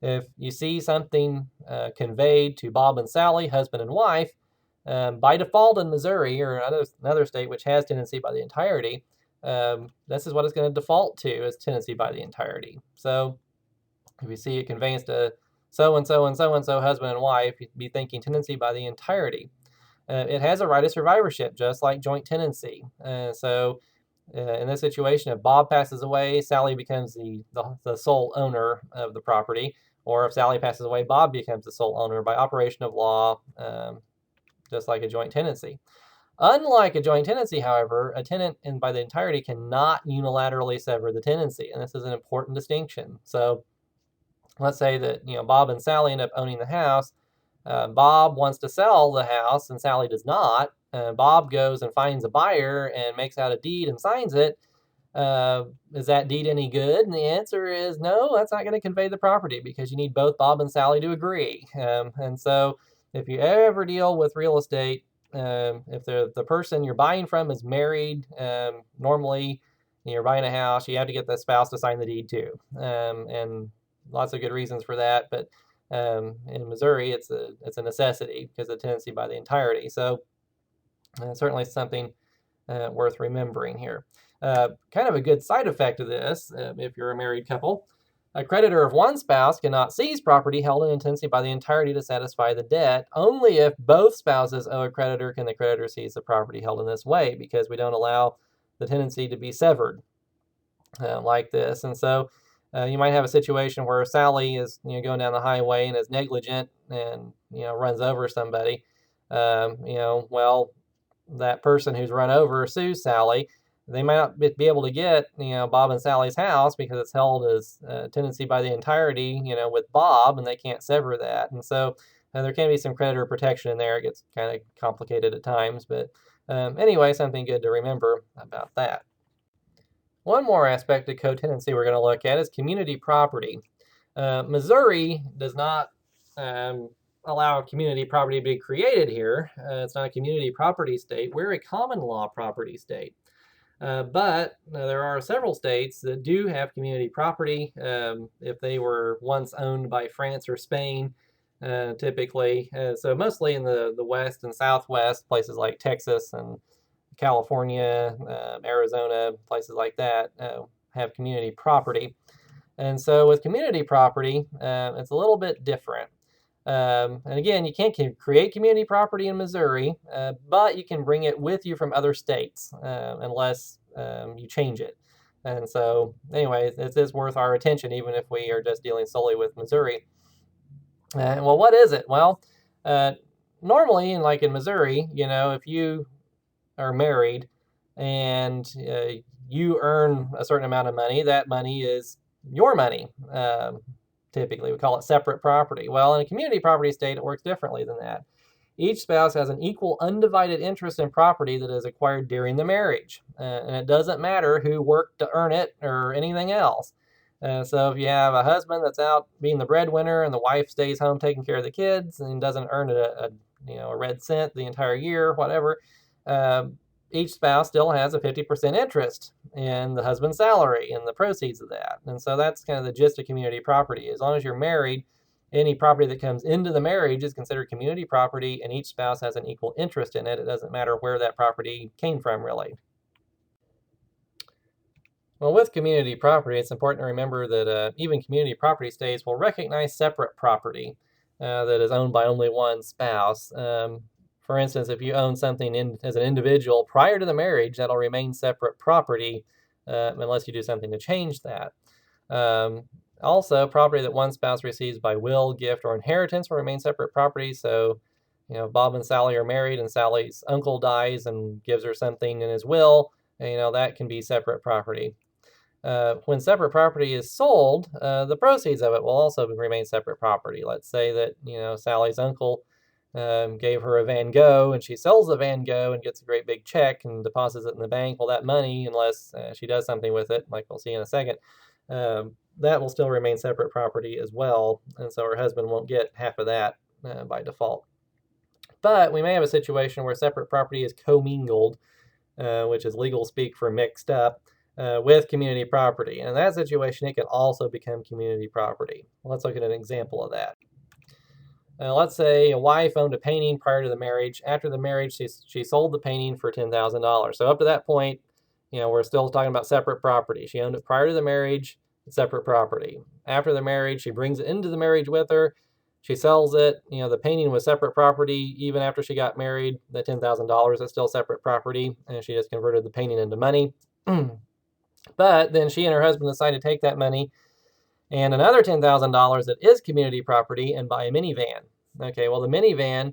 if you see something conveyed to Bob and Sally, husband and wife, by default in Missouri or another state which has tenancy by the entirety, this is what it's going to default to, is tenancy by the entirety. So if you see a conveyance to so-and-so and so-and-so, husband and wife, you'd be thinking tenancy by the entirety. It has a right of survivorship, just like joint tenancy. So in this situation, if Bob passes away, Sally becomes the sole owner of the property. Or if Sally passes away, Bob becomes the sole owner by operation of law, just like a joint tenancy. Unlike a joint tenancy, however, a tenant by the entirety cannot unilaterally sever the tenancy, and this is an important distinction. So let's say that Bob and Sally end up owning the house. Bob wants to sell the house and Sally does not. Bob goes and finds a buyer and makes out a deed and signs it. Is that deed any good? And the answer is no, that's not going to convey the property because you need both Bob and Sally to agree. And so if you ever deal with real estate, if the person you're buying from is married, normally you're buying a house, you have to get the spouse to sign the deed too. And lots of good reasons for that. But in Missouri, it's a necessity because of the tenancy by the entirety. So certainly something worth remembering here. Kind of a good side effect of this, if you're a married couple, a creditor of one spouse cannot seize property held in tenancy by the entirety to satisfy the debt. Only if both spouses owe a creditor can the creditor seize the property held in this way, because we don't allow the tenancy to be severed like this. And so you might have a situation where Sally is going down the highway and is negligent and runs over somebody. Well, that person who's run over sues Sally. They might not be able to get Bob and Sally's house because it's held as tenancy by the entirety with Bob, and they can't sever that. And so there can be some creditor protection in there. It gets kind of complicated at times, but anyway, something good to remember about that. One more aspect of co-tenancy we're going to look at is community property. Missouri does not allow community property to be created here. It's not a community property state. We're a common law property state. But there are several states that do have community property. If they were once owned by France or Spain, typically. So mostly in the West and Southwest, places like Texas and California, Arizona, places like that have community property. And so with community property, it's a little bit different. And again, you can't create community property in Missouri, but you can bring it with you from other states unless you change it. And so anyway, it is worth our attention, even if we are just dealing solely with Missouri. Well, what is it? Well, normally, like in Missouri, if you are married and you earn a certain amount of money, that money is your money. Typically, we call it separate property. Well, in a community property state, it works differently than that. Each spouse has an equal undivided interest in property that is acquired during the marriage. And it doesn't matter who worked to earn it or anything else. So if you have a husband that's out being the breadwinner and the wife stays home taking care of the kids and doesn't earn a red cent the entire year, whatever, each spouse still has a 50% interest in the husband's salary and the proceeds of that. And so that's kind of the gist of community property. As long as you're married, any property that comes into the marriage is considered community property, and each spouse has an equal interest in it. It doesn't matter where that property came from, really. Well, with community property, it's important to remember that even community property states will recognize separate property that is owned by only one spouse. For instance, if you own something as an individual prior to the marriage, that'll remain separate property unless you do something to change that. Um, Also, property that one spouse receives by will, gift, or inheritance will remain separate property. So, Bob and Sally are married, and Sally's uncle dies and gives her something in his will, and, that can be separate property. When separate property is sold, the proceeds of it will also remain separate property. Let's say that, Sally's uncle gave her a Van Gogh, and she sells the Van Gogh and gets a great big check and deposits it in the bank. Well, that money, unless she does something with it, like we'll see in a second, that will still remain separate property as well. And so her husband won't get half of that by default. But we may have a situation where separate property is commingled, which is legal speak for mixed up, with community property. And in that situation, it can also become community property. Let's look at an example of that. Let's say a wife owned a painting prior to the marriage. After the marriage, she sold the painting for $10,000. So up to that point, we're still talking about separate property. She owned it prior to the marriage, separate property. After the marriage, she brings it into the marriage with her. She sells it. The painting was separate property. Even after she got married, the $10,000 is still separate property, and she just converted the painting into money. But then she and her husband decide to take that money and another $10,000 that is community property and buy a minivan. Okay, well, the minivan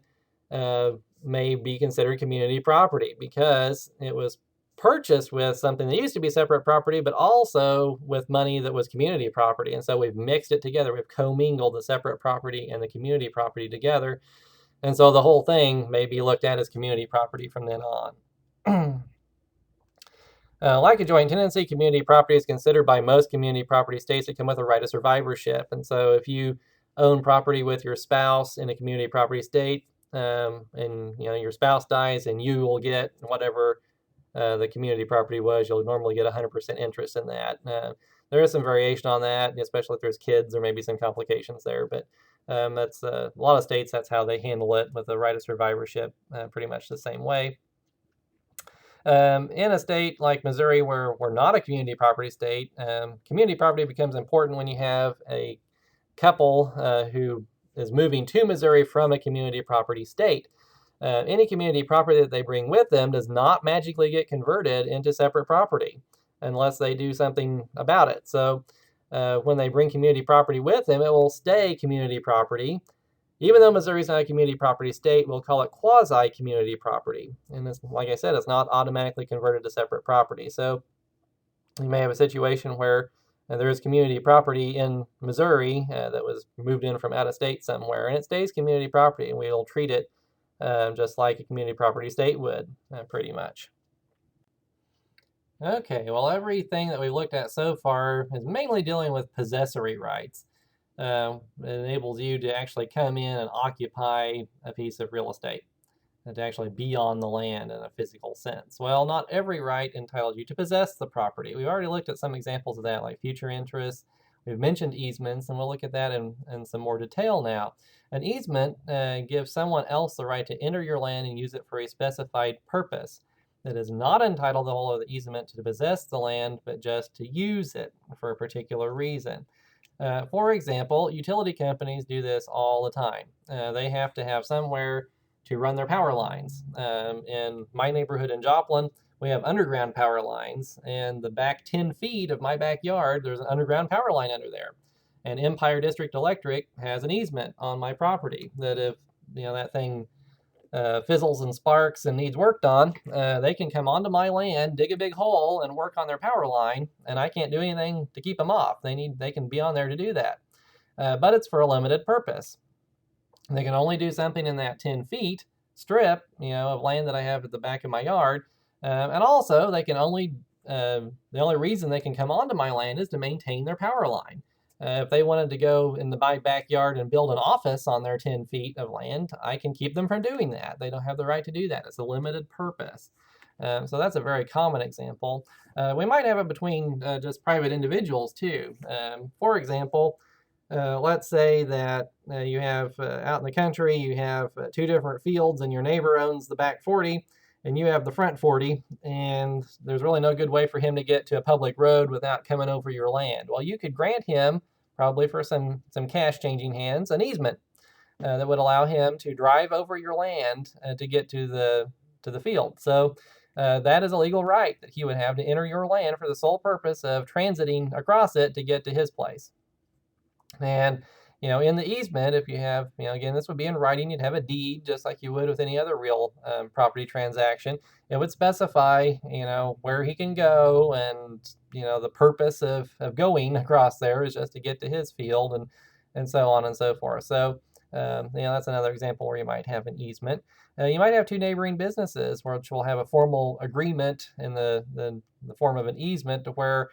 may be considered community property because it was purchased with something that used to be separate property, but also with money that was community property. And so we've mixed it together. We've commingled the separate property and the community property together. And so the whole thing may be looked at as community property from then on. Like a joint tenancy, community property is considered by most community property states to come with a right of survivorship. And so if you own property with your spouse in a community property state, and your spouse dies, and you will get whatever the community property was, you'll normally get 100% interest in that. There is some variation on that, especially if there's kids. There may be some complications there, but that's a lot of states, that's how they handle it with the right of survivorship, pretty much the same way. In a state like Missouri, where we're not a community property state, community property becomes important when you have a couple who is moving to Missouri from a community property state. Any community property that they bring with them does not magically get converted into separate property unless they do something about it. So when they bring community property with them, it will stay community property. Even though Missouri is not a community property state, we'll call it quasi-community property. And like I said, it's not automatically converted to separate property. So you may have a situation where there is community property in Missouri that was moved in from out of state somewhere, and it stays community property, and we'll treat it just like a community property state would, pretty much. Okay, well, everything that we've looked at so far is mainly dealing with possessory rights. It enables you to actually come in and occupy a piece of real estate and to actually be on the land in a physical sense. Well, not every right entitles you to possess the property. We've already looked at some examples of that, like future interests. We've mentioned easements, and we'll look at that in some more detail now. An easement gives someone else the right to enter your land and use it for a specified purpose. That is not entitled the holder of the easement to possess the land, but just to use it for a particular reason. For example, utility companies do this all the time. They have to have somewhere to run their power lines. In my neighborhood in Joplin, we have underground power lines, and the back 10 feet of my backyard, there's an underground power line under there. And Empire District Electric has an easement on my property that if that thing fizzles and sparks and needs worked on, they can come onto my land, dig a big hole, and work on their power line, and I can't do anything to keep them off. They can be on there to do that. But it's for a limited purpose. They can only do something in that 10 feet strip, of land that I have at the back of my yard. And also, they can the only reason they can come onto my land is to maintain their power line. If they wanted to go in my backyard and build an office on their 10 feet of land, I can keep them from doing that. They don't have the right to do that. It's a limited purpose. So that's a very common example. We might have it between just private individuals too. For example, let's say that you have out in the country, you have two different fields, and your neighbor owns the back 40 and you have the front 40, and there's really no good way for him to get to a public road without coming over your land. Well, you could grant him, probably for some cash changing hands, an easement. that would allow him to drive over your land to get to the field. So that is a legal right that he would have to enter your land for the sole purpose of transiting across it to get to his place. And, in the easement, if you have, again, this would be in writing, you'd have a deed just like you would with any other real property transaction. It would specify, where he can go, and, the purpose of going across there is just to get to his field, and so on and so forth. So, that's another example where you might have an easement. You might have two neighboring businesses which will have a formal agreement in the form of an easement to where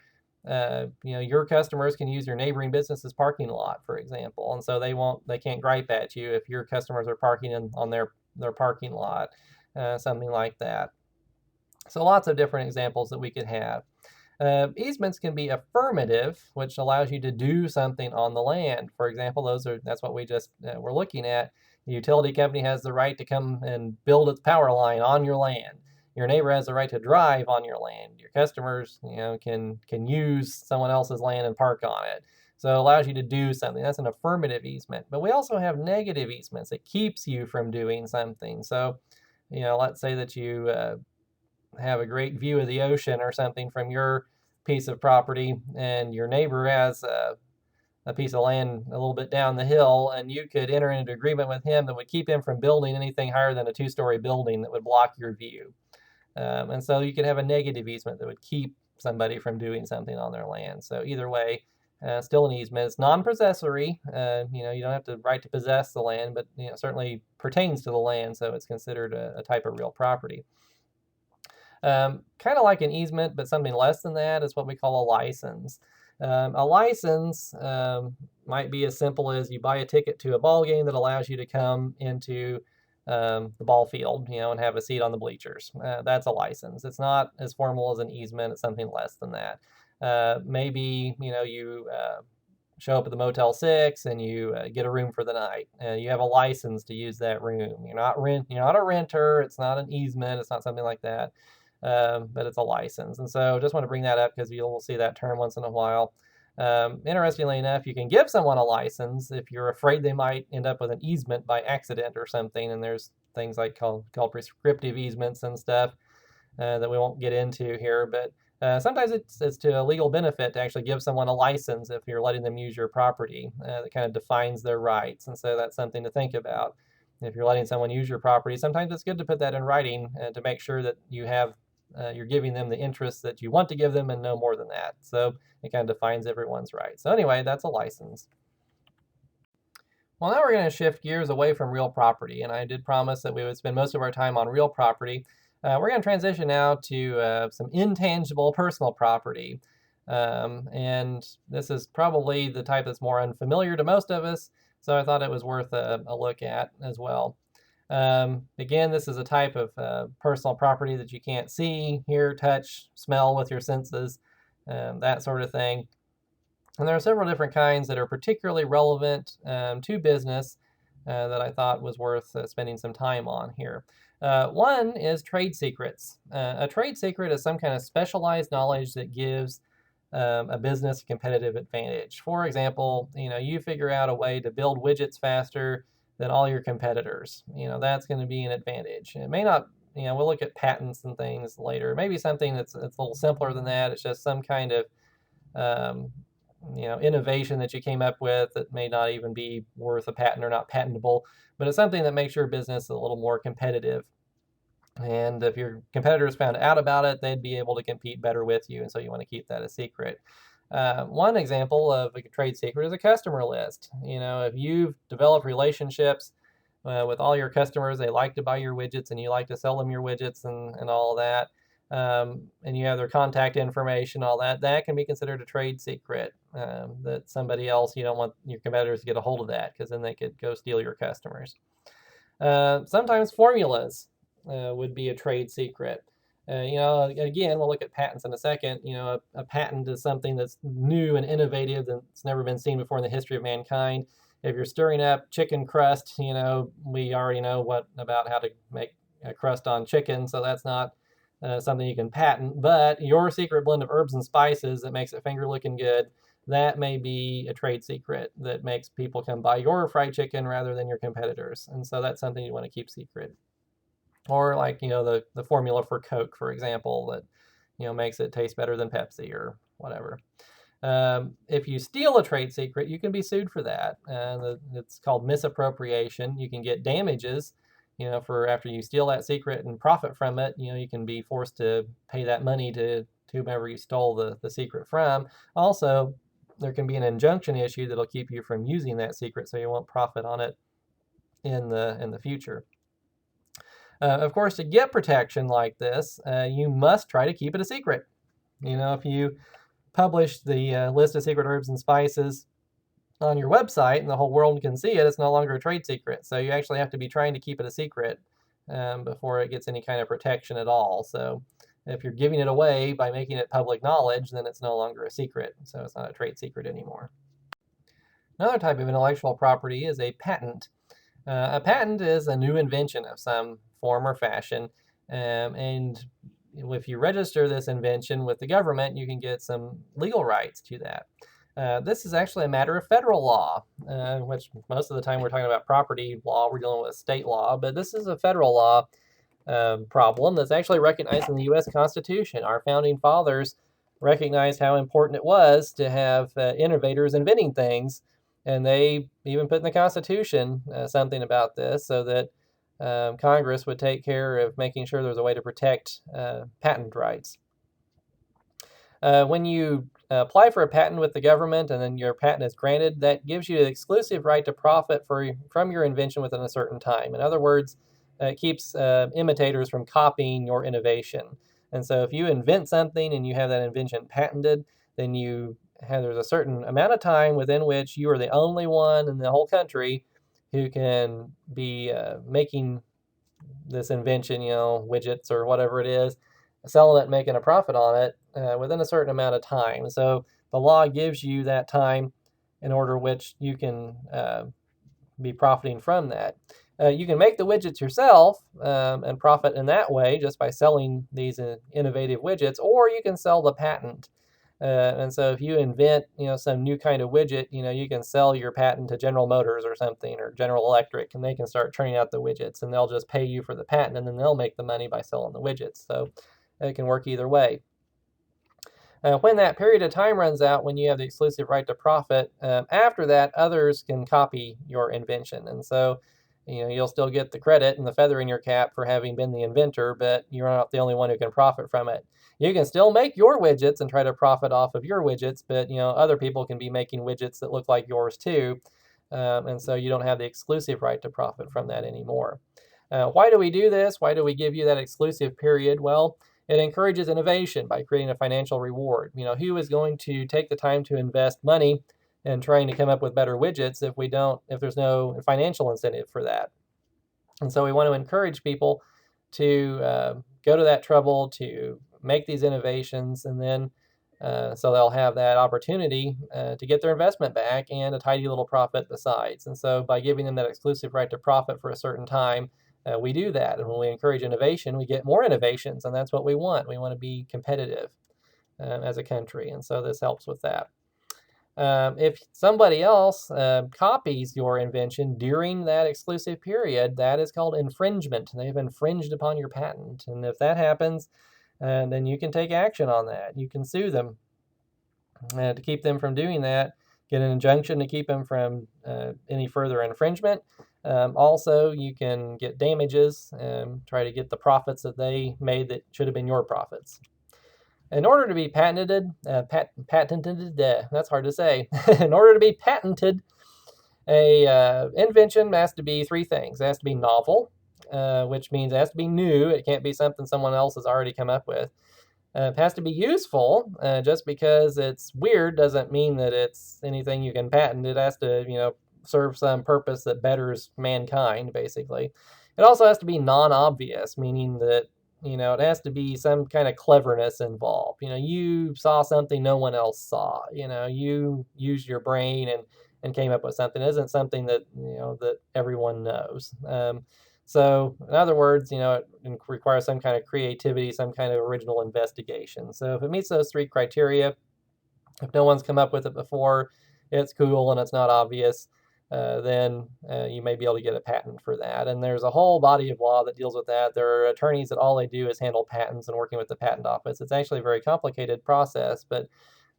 your customers can use your neighboring business's parking lot, for example, and so they can't gripe at you if your customers are parking on their parking lot, something like that. So lots of different examples that we could have. Easements can be affirmative, which allows you to do something on the land. For example, that's what we just were looking at. The utility company has the right to come and build its power line on your land. Your neighbor has the right to drive on your land. Your customers, can use someone else's land and park on it. So it allows you to do something. That's an affirmative easement. But we also have negative easements. It keeps you from doing something. So, let's say that you have a great view of the ocean or something from your piece of property, and your neighbor has a piece of land a little bit down the hill, and you could enter into agreement with him that would keep him from building anything higher than a 2-story building that would block your view. And so you could have a negative easement that would keep somebody from doing something on their land. So either way, still an easement. It's non-possessory. You don't have the right to possess the land, but certainly pertains to the land, so it's considered a type of real property. Kind of like an easement, but something less than that is what we call a license. A license might be as simple as you buy a ticket to a ball game that allows you to come into the ball field, and have a seat on the bleachers. That's a license. It's not as formal as an easement. It's something less than that. Maybe, you show up at the Motel 6 and you get a room for the night. You have a license to use that room. You're not a renter. It's not an easement. It's not something like that. But it's a license. And so just want to bring that up because you'll see that term once in a while. Interestingly enough, you can give someone a license if you're afraid they might end up with an easement by accident or something. And there's things like called prescriptive easements and stuff that we won't get into here. But sometimes it's to a legal benefit to actually give someone a license if you're letting them use your property. That kind of defines their rights. And so that's something to think about. If you're letting someone use your property, sometimes it's good to put that in writing to make sure that you're giving them the interest that you want to give them and no more than that. So it kind of defines everyone's rights. So anyway, that's a license. Well, now we're going to shift gears away from real property, and I did promise that we would spend most of our time on real property. We're going to transition now to some intangible personal property. And this is probably the type that's more unfamiliar to most of us, so I thought it was worth a look at as well. Again, this is a type of personal property that you can't see, hear, touch, smell with your senses, that sort of thing. And there are several different kinds that are particularly relevant to business that I thought was worth spending some time on here. One is trade secrets. A trade secret is some kind of specialized knowledge that gives a business competitive advantage. For example, you figure out a way to build widgets faster than all your competitors. That's going to be an advantage. It may not, we'll look at patents and things later. Maybe something that's a little simpler than that. It's just some kind of, innovation that you came up with that may not even be worth a patent or not patentable, but it's something that makes your business a little more competitive. And if your competitors found out about it, they'd be able to compete better with you. And so you want to keep that a secret. One example of a trade secret is a customer list. If you've developed relationships with all your customers, they like to buy your widgets and you like to sell them your widgets and all that, and you have their contact information, all that, that can be considered a trade secret, that somebody else, you don't want your competitors to get a hold of that because then they could go steal your customers. Sometimes formulas would be a trade secret. Again, we'll look at patents in a second. A patent is something that's new and innovative that's never been seen before in the history of mankind. If you're stirring up chicken crust, we already know about how to make a crust on chicken, so that's not something you can patent. But your secret blend of herbs and spices that makes it finger looking good, that may be a trade secret that makes people come buy your fried chicken rather than your competitors. And so that's something you want to keep secret. Or like, the formula for Coke, for example, that, makes it taste better than Pepsi or whatever. If you steal a trade secret, you can be sued for that. It's called misappropriation. You can get damages, for after you steal that secret and profit from it. You can be forced to pay that money to whomever you stole the secret from. Also, there can be an injunction issue that'll keep you from using that secret, so you won't profit on it in the future. Of course, to get protection like this, you must try to keep it a secret. If you publish the list of secret herbs and spices on your website and the whole world can see it, it's no longer a trade secret. So you actually have to be trying to keep it a secret before it gets any kind of protection at all. So if you're giving it away by making it public knowledge, then it's no longer a secret. So it's not a trade secret anymore. Another type of intellectual property is a patent. A patent is a new invention of some form or fashion, and if you register this invention with the government, you can get some legal rights to that. This is actually a matter of federal law, which most of the time we're talking about property law, we're dealing with state law, but this is a federal law problem that's actually recognized in the U.S. Constitution. Our founding fathers recognized how important it was to have innovators inventing things, and they even put in the Constitution something about this so that Congress would take care of making sure there's a way to protect patent rights. When you apply for a patent with the government and then your patent is granted, that gives you the exclusive right to profit from your invention within a certain time. In other words, it keeps imitators from copying your innovation. And so if you invent something and you have that invention patented, then there's a certain amount of time within which you are the only one in the whole country who can be making this invention, widgets or whatever it is, selling it, making a profit on it within a certain amount of time. So the law gives you that time in order which you can be profiting from that. You can make the widgets yourself and profit in that way just by selling these innovative widgets, or you can sell the patent. And so if you invent, some new kind of widget, you can sell your patent to General Motors or something, or General Electric, and they can start turning out the widgets, and they'll just pay you for the patent, and then they'll make the money by selling the widgets. So it can work either way. When that period of time runs out, when you have the exclusive right to profit, after that, others can copy your invention. And so, you'll still get the credit and the feather in your cap for having been the inventor, but you're not the only one who can profit from it. You can still make your widgets and try to profit off of your widgets, but, other people can be making widgets that look like yours too. And so you don't have the exclusive right to profit from that anymore. Why do we do this? Why do we give you that exclusive period? Well, it encourages innovation by creating a financial reward. Who is going to take the time to invest money in trying to come up with better widgets if there's no financial incentive for that? And so we want to encourage people to go to that trouble to make these innovations, and then so they'll have that opportunity to get their investment back and a tidy little profit besides. And so by giving them that exclusive right to profit for a certain time, we do that. And when we encourage innovation, we get more innovations, and that's what we want. We want to be competitive as a country, and so this helps with that. If somebody else copies your invention during that exclusive period, that is called infringement. They've infringed upon your patent. And if that happens, then you can take action on that. You can sue them to keep them from doing that, get an injunction to keep them from any further infringement. Also, you can get damages, try to get the profits that they made that should have been your profits. In order to be patented, that's hard to say. In order to be patented, a invention has to be three things. It has to be novel, which means it has to be new. It can't be something someone else has already come up with. It has to be useful. Just because it's weird doesn't mean that it's anything you can patent. It has to, serve some purpose that betters mankind, basically. It also has to be non-obvious, meaning that, it has to be some kind of cleverness involved. You saw something no one else saw. You used your brain and came up with something. It isn't something that, that everyone knows. So in other words, it requires some kind of creativity, some kind of original investigation. So if it meets those three criteria, If no one's come up with it before, it's cool and it's not obvious, then you may be able to get a patent for that. And there's a whole body of law that deals with that. There are attorneys that all they do is handle patents and working with the patent office. It's actually a very complicated process, but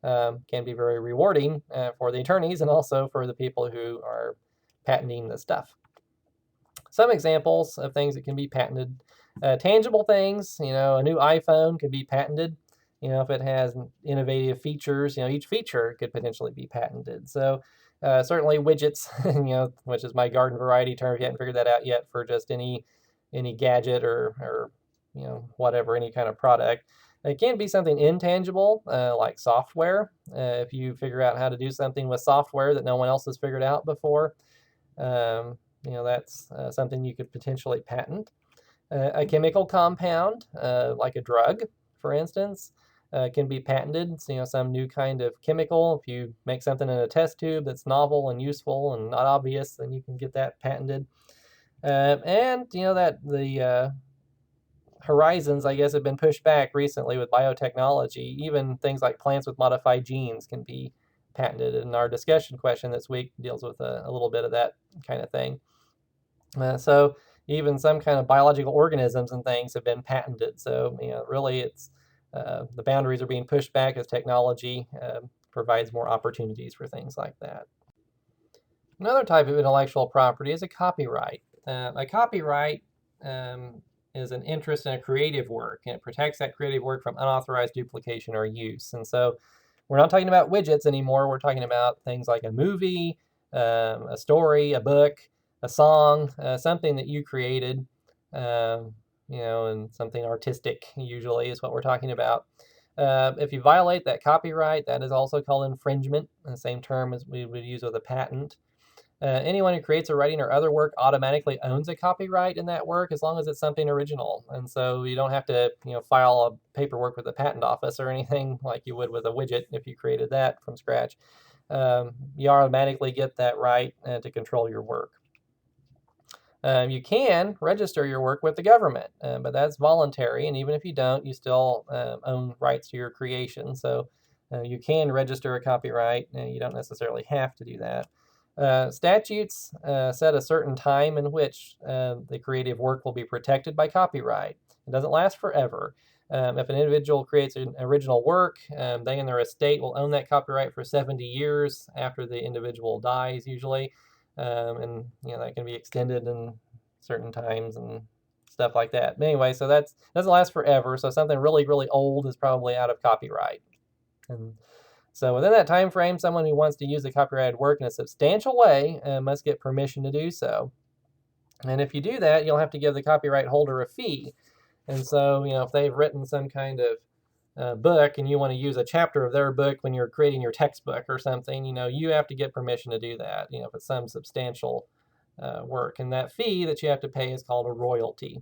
can be very rewarding for the attorneys and also for the people who are patenting the stuff. Some examples of things that can be patented. Tangible things, a new iPhone could be patented. If it has innovative features, each feature could potentially be patented. So certainly widgets, which is my garden variety term, if you haven't figured that out yet, for just any gadget or whatever, any kind of product. It can be something intangible, like software. If you figure out how to do something with software that no one else has figured out before, that's something you could potentially patent. A chemical compound, like a drug, for instance, can be patented. So, some new kind of chemical. If you make something in a test tube that's novel and useful and not obvious, then you can get that patented. And that the horizons, I guess, have been pushed back recently with biotechnology. Even things like plants with modified genes can be patented. And our discussion question this week deals with a little bit of that kind of thing. So even some kind of biological organisms and things have been patented. So, really it's the boundaries are being pushed back as technology provides more opportunities for things like that. Another type of intellectual property is a copyright. A copyright is an interest in a creative work, and it protects that creative work from unauthorized duplication or use. And so we're not talking about widgets anymore. We're talking about things like a movie, a story, a book, a song, something that you created, and something artistic usually is what we're talking about. If you violate that copyright, that is also called infringement, the same term as we would use with a patent. Anyone who creates a writing or other work automatically owns a copyright in that work as long as it's something original. And so you don't have to, file a paperwork with the patent office or anything like you would with a widget if you created that from scratch. You automatically get that right to control your work. You can register your work with the government, but that's voluntary. And even if you don't, you still own rights to your creation. So you can register a copyright. You don't necessarily have to do that. Statutes set a certain time in which the creative work will be protected by copyright. It doesn't last forever. If an individual creates an original work, they and their estate will own that copyright for 70 years after the individual dies, usually. And that can be extended in certain times and stuff like that. But anyway, so that doesn't last forever. So something really, really old is probably out of copyright. And so within that time frame, someone who wants to use the copyrighted work in a substantial way must get permission to do so. And if you do that, you'll have to give the copyright holder a fee. And so, if they've written some kind of book and you want to use a chapter of their book when you're creating your textbook or something, you have to get permission to do that, if it's some substantial work. And that fee that you have to pay is called a royalty.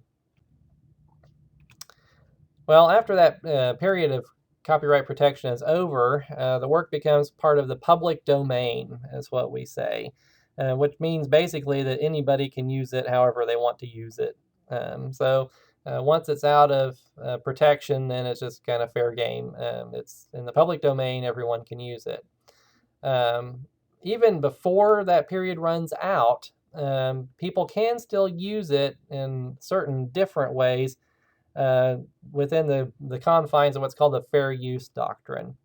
Well, after that period of copyright protection is over, the work becomes part of the public domain, is what we say, which means basically that anybody can use it however they want to use it. Once it's out of protection, then it's just kind of fair game. It's in the public domain, everyone can use it. Even before that period runs out, people can still use it in certain different ways within the confines of what's called the fair use doctrine.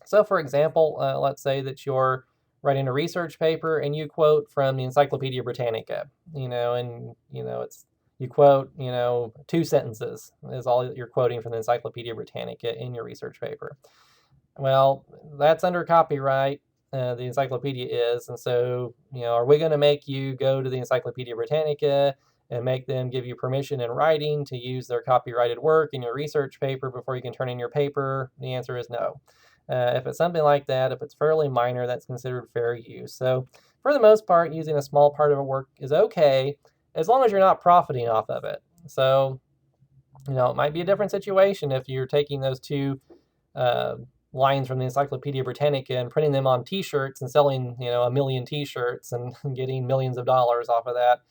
So, for example, let's say that you're writing a research paper and you quote from the Encyclopedia Britannica, it's you quote, 2 sentences is all that you're quoting from the Encyclopedia Britannica in your research paper. Well, that's under copyright, the encyclopedia is, and so, are we going to make you go to the Encyclopedia Britannica and make them give you permission in writing to use their copyrighted work in your research paper before you can turn in your paper? The answer is no. If it's something like that, if it's fairly minor, that's considered fair use. So for the most part, using a small part of a work is okay, as long as you're not profiting off of it. So, it might be a different situation if you're taking those 2 lines from the Encyclopedia Britannica and printing them on T-shirts and selling, 1 million T-shirts and getting millions of dollars off of that.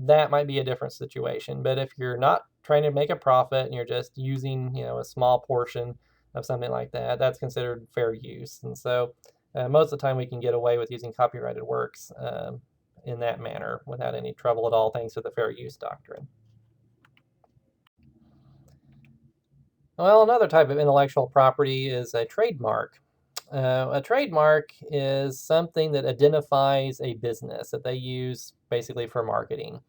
That might be a different situation. But if you're not trying to make a profit and you're just using, a small portion, of something like that, that's considered fair use. And so most of the time we can get away with using copyrighted works in that manner without any trouble at all, thanks to the fair use doctrine. Well, another type of intellectual property is a trademark. A trademark is something that identifies a business that they use basically for marketing.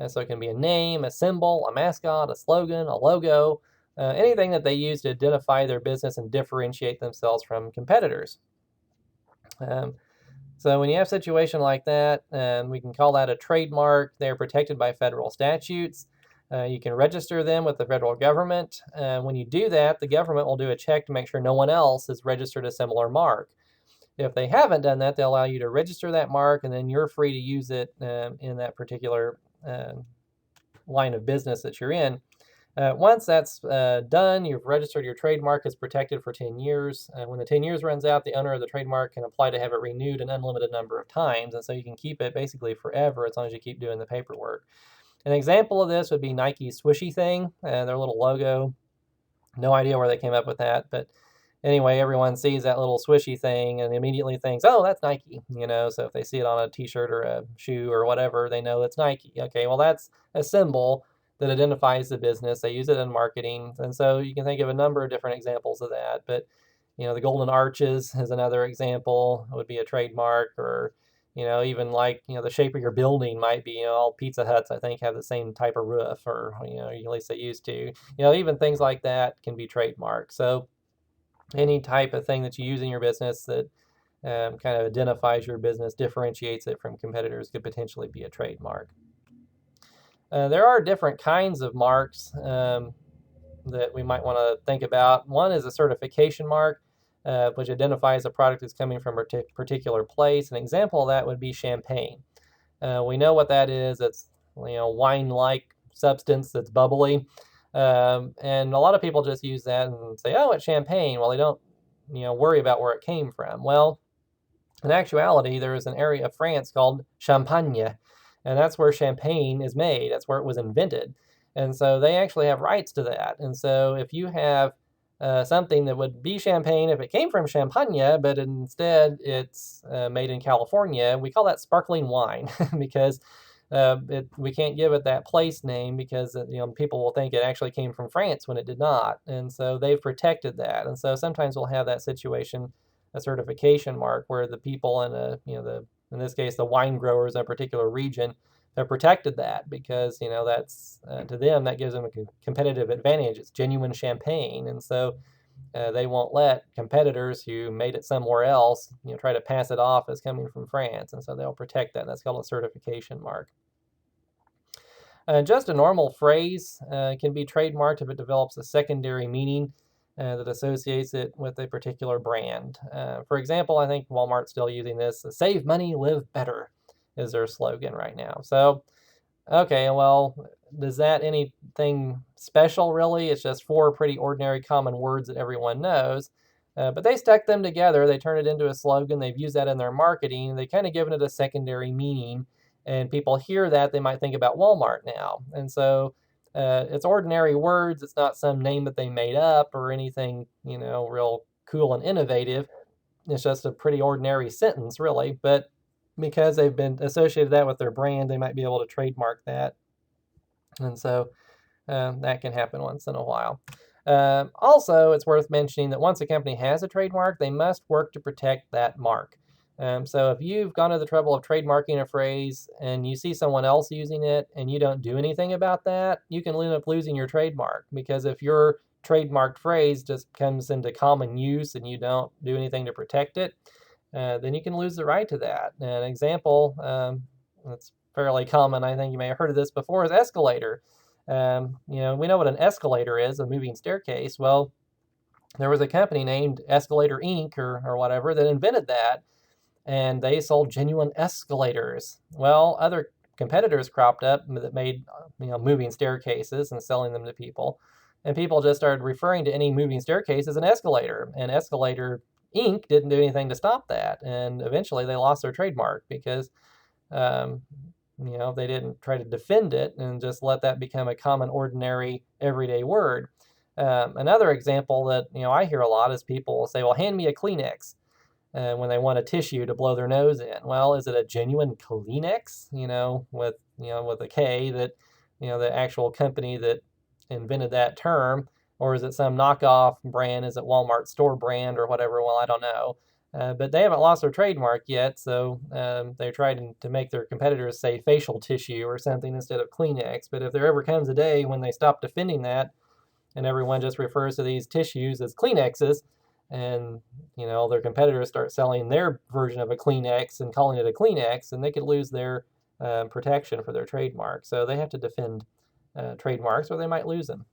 And so it can be a name, a symbol, a mascot, a slogan, a logo, anything that they use to identify their business and differentiate themselves from competitors. Um, so when you have a situation like that, we can call that a trademark. They're protected by federal statutes. You can register them with the federal government. When you do that, the government will do a check to make sure no one else has registered a similar mark. If they haven't done that, they'll allow you to register that mark, and then you're free to use it in that particular line of business that you're in. Once that's done, you've registered your trademark as protected for 10 years. When the 10 years runs out, the owner of the trademark can apply to have it renewed an unlimited number of times. And so you can keep it basically forever as long as you keep doing the paperwork. An example of this would be Nike's swishy thing, their little logo. No idea where they came up with that, but anyway, everyone sees that little swishy thing and immediately thinks, oh, that's Nike, So if they see it on a t-shirt or a shoe or whatever, they know it's Nike. Okay, well, that's a symbol that identifies the business. They use it in marketing. And so you can think of a number of different examples of that. But, the Golden Arches is another example. It would be a trademark, or, even like, the shape of your building might be, all Pizza Huts, I think, have the same type of roof, or, at least they used to. Even things like that can be trademarked. So any type of thing that you use in your business that kind of identifies your business, differentiates it from competitors, could potentially be a trademark. There are different kinds of marks that we might want to think about. One is a certification mark, which identifies a product that's coming from a particular place. An example of that would be champagne. We know what that is. It's wine-like substance that's bubbly. And a lot of people just use that and say, oh, it's champagne. Well, they don't worry about where it came from. Well, in actuality, there is an area of France called Champagne, and that's where champagne is made. That's where it was invented. And so they actually have rights to that. And so if you have something that would be champagne if it came from Champagne, but instead it's made in California, we call that sparkling wine because we can't give it that place name because people will think it actually came from France when it did not. And so they've protected that. And so sometimes we'll have that situation, a certification mark, where the people in in this case the wine growers in a particular region have protected that because that's to them that gives them a competitive advantage. It's genuine champagne, and so they won't let competitors who made it somewhere else try to pass it off as coming from France, and so they'll protect that. That's called a certification mark. Just a normal phrase can be trademarked if it develops a secondary meaning that associates it with a particular brand. For example, I think Walmart's still using this. Save money, live better is their slogan right now. So, okay, well, does that anything special really? It's just four pretty ordinary common words that everyone knows. But they stuck them together. They turned it into a slogan. They've used that in their marketing. They kind of given it a secondary meaning. And people hear that, they might think about Walmart now. And so it's ordinary words. It's not some name that they made up or anything, real cool and innovative. It's just a pretty ordinary sentence, really. But because they've been associated that with their brand, they might be able to trademark that. And so that can happen once in a while. Also, it's worth mentioning that once a company has a trademark, they must work to protect that mark. So if you've gone to the trouble of trademarking a phrase and you see someone else using it and you don't do anything about that, you can end up losing your trademark, because if your trademarked phrase just comes into common use and you don't do anything to protect it, then you can lose the right to that. An example that's fairly common, I think you may have heard of this before, is escalator. We know what an escalator is, a moving staircase. Well, there was a company named Escalator Inc. or whatever that invented that, and they sold genuine escalators. Well, other competitors cropped up that made moving staircases and selling them to people, and people just started referring to any moving staircase as an escalator, and Escalator Inc. didn't do anything to stop that, and eventually they lost their trademark because they didn't try to defend it and just let that become a common, ordinary, everyday word. Another example that I hear a lot is people will say, "Well, hand me a Kleenex," when they want a tissue to blow their nose in. Well, is it a genuine Kleenex? With a K, that the actual company that invented that term, or is it some knockoff brand? Is it Walmart store brand or whatever? Well, I don't know. But they haven't lost their trademark yet, so they're trying to make their competitors say facial tissue or something instead of Kleenex. But if there ever comes a day when they stop defending that, and everyone just refers to these tissues as Kleenexes, and their competitors start selling their version of a Kleenex and calling it a Kleenex, and they could lose their protection for their trademark. So they have to defend trademarks, or they might lose them.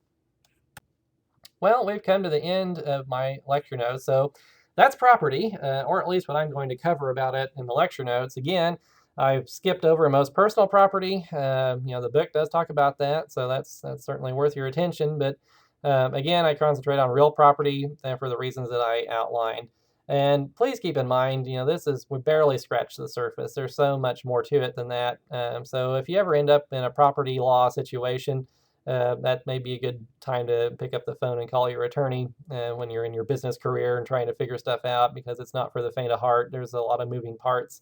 Well, we've come to the end of my lecture notes. So that's property, or at least what I'm going to cover about it in the lecture notes. Again, I've skipped over most personal property. The book does talk about that, so that's certainly worth your attention. But again, I concentrate on real property for the reasons that I outlined. And please keep in mind, we barely scratched the surface. There's so much more to it than that. So if you ever end up in a property law situation, that may be a good time to pick up the phone and call your attorney when you're in your business career and trying to figure stuff out, because it's not for the faint of heart. There's a lot of moving parts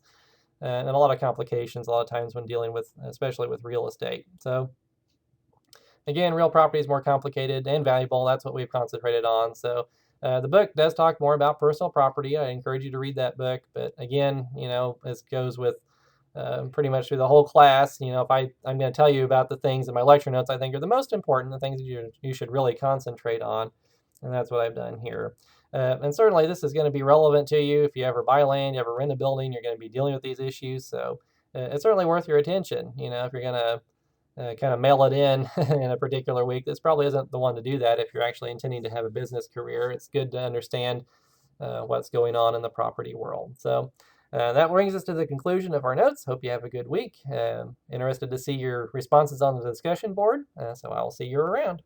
and a lot of complications a lot of times when dealing with, especially with real estate. So again, real property is more complicated and valuable. That's what we've concentrated on. So the book does talk more about personal property. I encourage you to read that book. But again, as goes with pretty much through the whole class, if I'm going to tell you about the things in my lecture notes I think are the most important, the things that you should really concentrate on. And that's what I've done here. And certainly this is going to be relevant to you if you ever buy land, you ever rent a building, you're going to be dealing with these issues. So it's certainly worth your attention. If you're going to kind of mail it in in a particular week, this probably isn't the one to do that if you're actually intending to have a business career. It's good to understand what's going on in the property world. So that brings us to the conclusion of our notes. Hope you have a good week. Interested to see your responses on the discussion board. So I'll see you around.